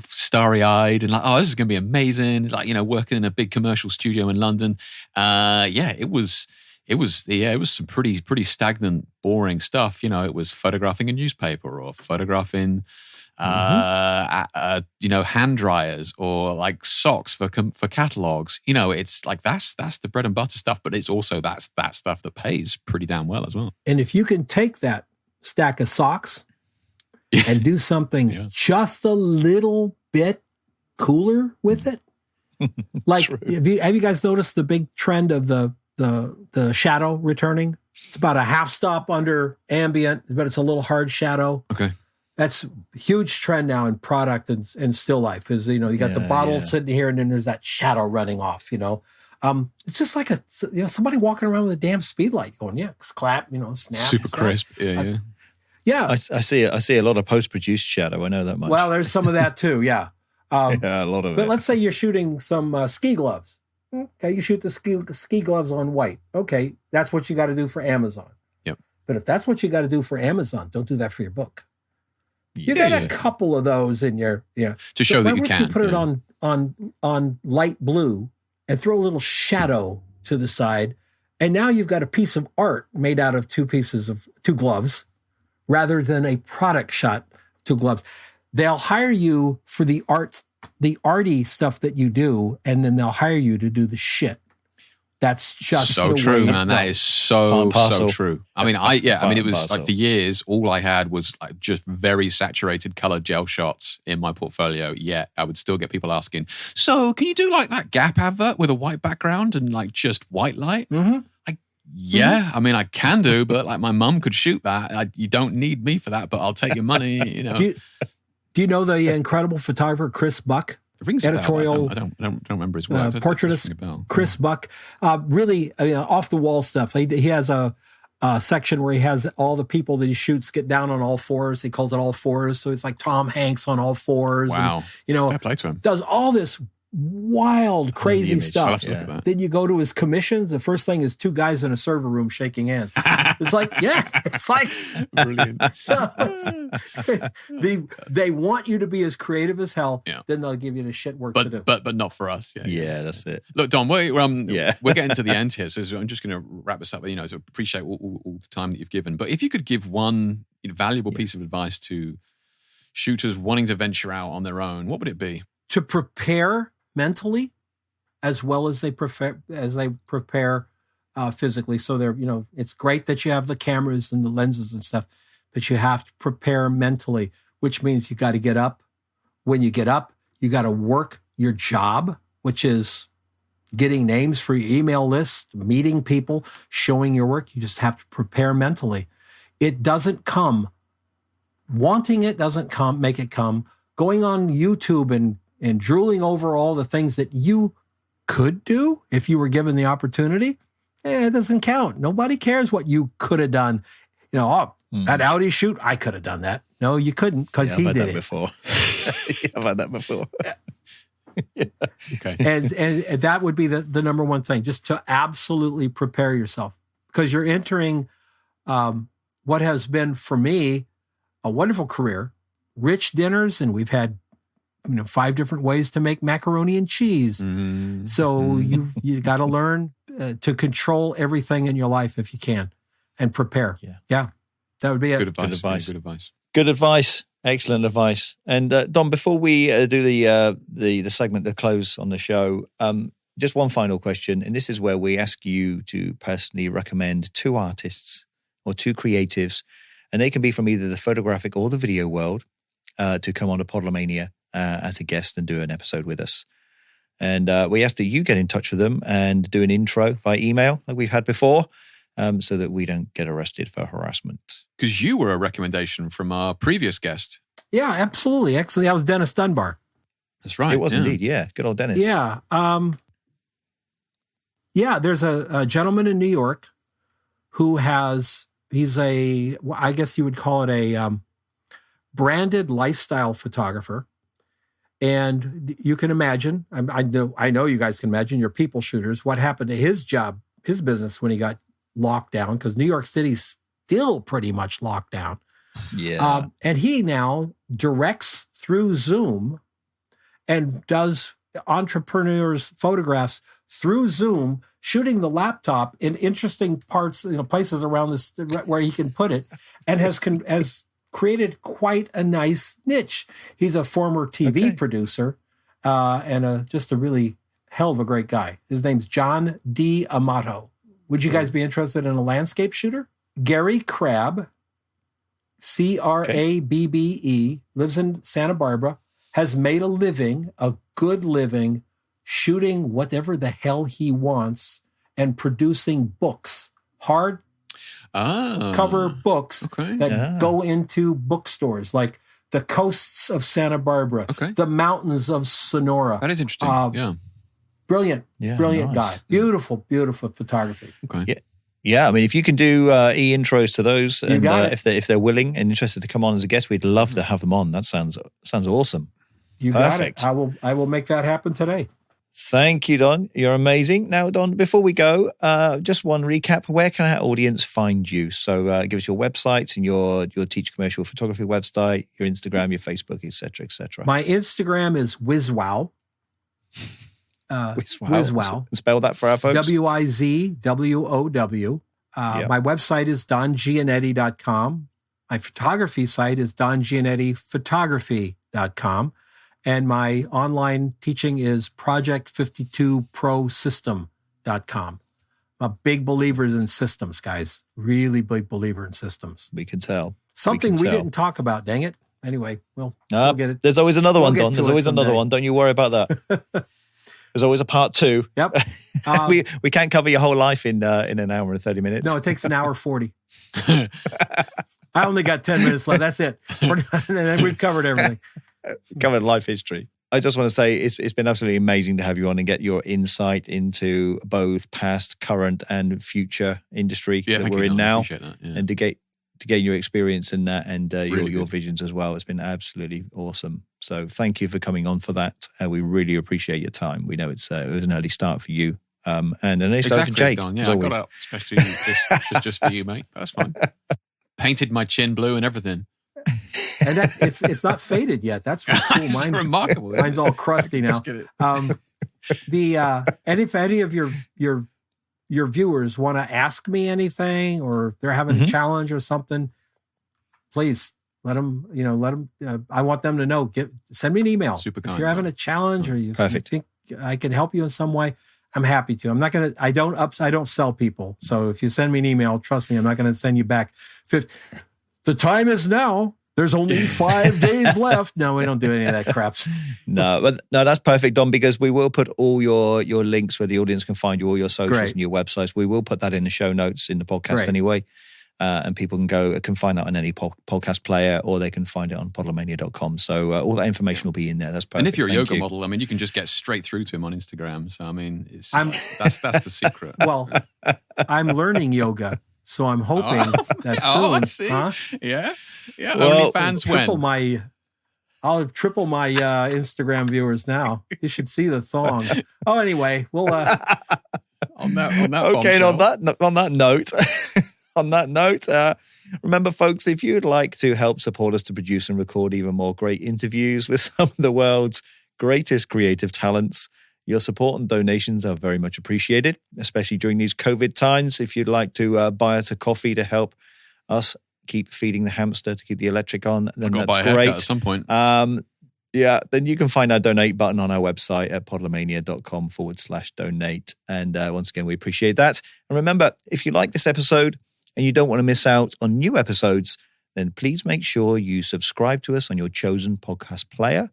starry-eyed and like, oh, this is going to be amazing. Like, working in a big commercial studio in London. It was some pretty stagnant, boring stuff. It was photographing a newspaper or photographing hand dryers or like socks for catalogs. It's like that's the bread and butter stuff, but it's also that stuff that pays pretty damn well as well. And if you can take that stack of socks and do something just a little bit cooler with it, like have you guys noticed the big trend of the shadow returning? It's about a half stop under ambient, but it's a little hard shadow. Okay. That's a huge trend now in product and still life is, you got the bottle sitting here and then there's that shadow running off, It's just like somebody walking around with a damn speed light going, clap, snap. Super crisp. Yeah. I see a lot of post-produced shadow. I know that much. Well, there's some of that too. Yeah. A lot of it. But let's say you're shooting some ski gloves. Okay. You shoot the ski gloves on white. Okay. That's what you got to do for Amazon. Yep. But if that's what you got to do for Amazon, don't do that for your book. You got a couple of those in your, to show that you can. You put it on light blue and throw a little shadow to the side, and now you've got a piece of art made out of two gloves, rather than a product shot, 2 gloves. They'll hire you for the arty stuff that you do, and then they'll hire you to do the shit. That's just so true, man. That is so true. I mean, it was like for years, all I had was like just very saturated color gel shots in my portfolio. Yet I would still get people asking, so can you do like that Gap advert with a white background and like just white light? Mm-hmm. I mean, I can do, but like my mum could shoot that. You don't need me for that, but I'll take your money, Do you know the incredible photographer Chris Buck? Editorial. I don't remember his work. Portraitist Chris Buck. Really, off the wall stuff. He has a section where he has all the people that he shoots get down on all fours. He calls it all fours. So it's like Tom Hanks on all fours. Wow. And, fair play to him. Does all this wild, crazy stuff. Then you go to his commissions. The first thing is 2 guys in a server room shaking hands. It's like, Brilliant. they want you to be as creative as hell. Yeah. Then they'll give you the shit work to do. But not for us. Yeah, that's it. Look, Don, we're getting to the end here, so I'm just going to wrap this up. So appreciate all the time that you've given. But if you could give one valuable piece of advice to shooters wanting to venture out on their own, what would it be? To prepare mentally, as well as they prepare physically. So it's great that you have the cameras and the lenses and stuff, but you have to prepare mentally, which means you got to get up. When you get up, you got to work your job, which is getting names for your email list, meeting people, showing your work. You just have to prepare mentally. It doesn't come. Wanting it doesn't make it come. Going on YouTube and drooling over all the things that you could do if you were given the opportunity, it doesn't count. Nobody cares what you could have done. That Audi shoot, I could have done that. No, you couldn't because he did it. Before. I've had that before. Okay. And that would be the number one thing, just to absolutely prepare yourself, because you're entering what has been for me a wonderful career, rich dinners, and we've had 5 different ways to make macaroni and cheese. Mm-hmm. So you got to learn to control everything in your life if you can, and prepare. Yeah, that would be it. Good advice. Good advice. Excellent advice. And Don, before we do the segment to close on the show, just one final question, and this is where we ask you to personally recommend 2 artists or 2 creatives, and they can be from either the photographic or the video world, to come on to Podlemania as a guest and do an episode with us. And we ask that you get in touch with them and do an intro via email like we've had before, so that we don't get arrested for harassment. Because you were a recommendation from our previous guest. Yeah, absolutely. Actually, that was Dennis Dunbar. That's right. It was indeed, yeah. Good old Dennis. Yeah. There's a gentleman in New York who he's I guess you would call it a branded lifestyle photographer. And you can imagine, I know you guys can imagine, you're people shooters, what happened to his job, his business when he got locked down, because New York City's still pretty much locked down. Yeah. And he now directs through Zoom and does entrepreneurs' photographs through Zoom, shooting the laptop in interesting parts, places around this where he can put it, and has created quite a nice niche. He's a former TV producer and just a really hell of a great guy. His name's John D. Amato. Would you guys be interested in a landscape shooter? Gary Crabb, Crabbe, lives in Santa Barbara, has made a good living, shooting whatever the hell he wants and producing books, hard cover books that go into bookstores, like the coasts of Santa Barbara, the mountains of Sonora. That is interesting. Brilliant nice. guy. Beautiful photography. Okay. Yeah, I mean, if you can do e-intros to those, and if they're willing and interested to come on as a guest, we'd love to have them on. That sounds awesome. You Perfect. got it. I will make that happen today. Thank you, Don. You're amazing. Now, Don, before we go, just one recap. Where can our audience find you? So give us your websites and your Teach Commercial Photography website, your Instagram, your Facebook, et cetera, et cetera. My Instagram is WizWow. WizWow. Spell that for our folks. WIZWOW. My website is dongiannetti.com. My photography site is dongiannettiphotography.com. And my online teaching is project52prosystem.com. I'm a big believer in systems, guys. Really big believer in systems. We can tell. Something we didn't talk about, dang it. Anyway, we'll get it. There's always another one, Don. There's always another one. Don't you worry about that. There's always a part 2. Yep. We can't cover your whole life in an hour and 30 minutes. No, it takes an hour 40. I only got 10 minutes left. That's it. And then we've covered everything. Covered life history. I just want to say it's been absolutely amazing to have you on and get your insight into both past, current, and future industry that we're in now, and to get your experience in that and your visions as well. It's been absolutely awesome. So thank you for coming on for that. We really appreciate your time. We know it was an early start for you, And then they started Exactly, Jake. Don. Yeah, I got out especially just for you, mate. That's fine. Painted my chin blue and everything. And it's not faded yet. That's what's cool. It's remarkable. Mine's all crusty now. And if any of your viewers want to ask me anything, or they're having a challenge or something, please let them. I want them to know. Send me an email. Super kind. If you're having a challenge or you Perfect. think I can help you in some way, I'm happy to. I'm not gonna. I don't sell people. So if you send me an email, trust me, I'm not gonna send you back. The time is now. There's only 5 days left. No, we don't do any of that crap. No, that's perfect, Don, because we will put all your links where the audience can find you, all your socials and your websites. We will put that in the show notes in the podcast anyway. And people can find that on any podcast player, or they can find it on podlemania.com. So all that information will be in there. That's perfect. And if you're a yoga model, I mean, you can just get straight through to him on Instagram. So, I mean, that's the secret. Well, I'm learning yoga. So I'm hoping that soon. I see. Huh? Yeah. Well, OnlyFans when? I'll triple my Instagram viewers now. You should see the thong. Oh, anyway, we'll on that okay, bombshell. on that note, remember, folks, if you'd like to help support us to produce and record even more great interviews with some of the world's greatest creative talents, your support and donations are very much appreciated, especially during these COVID times. If you'd like to buy us a coffee to help us keep feeding the hamster, to keep the electric on, then that's buy a great. At some point. Then you can find our donate button on our website at podlemania.com/donate. And once again, we appreciate that. And remember, if you like this episode and you don't want to miss out on new episodes, then please make sure you subscribe to us on your chosen podcast player,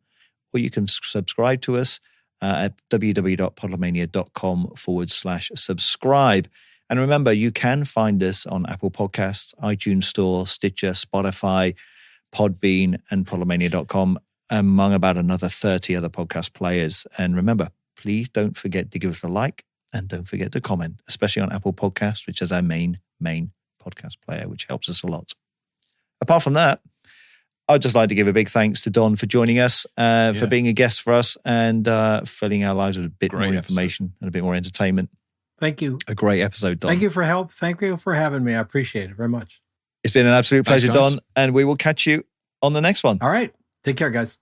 or you can subscribe to us at www.podlemania.com/subscribe. And remember, you can find us on Apple Podcasts, iTunes Store, Stitcher, Spotify, Podbean, and podlemania.com, among about another 30 other podcast players. And remember, please don't forget to give us a like, and don't forget to comment, especially on Apple Podcasts, which is our main podcast player, which helps us a lot. Apart from that, I'd just like to give a big thanks to Don for joining us, for being a guest for us, and filling our lives with a bit more information and a bit more entertainment. Thank you. A great episode, Don. Thank you for help. Thank you for having me. I appreciate it very much. It's been an absolute pleasure, Don, and we will catch you on the next one. All right. Take care, guys.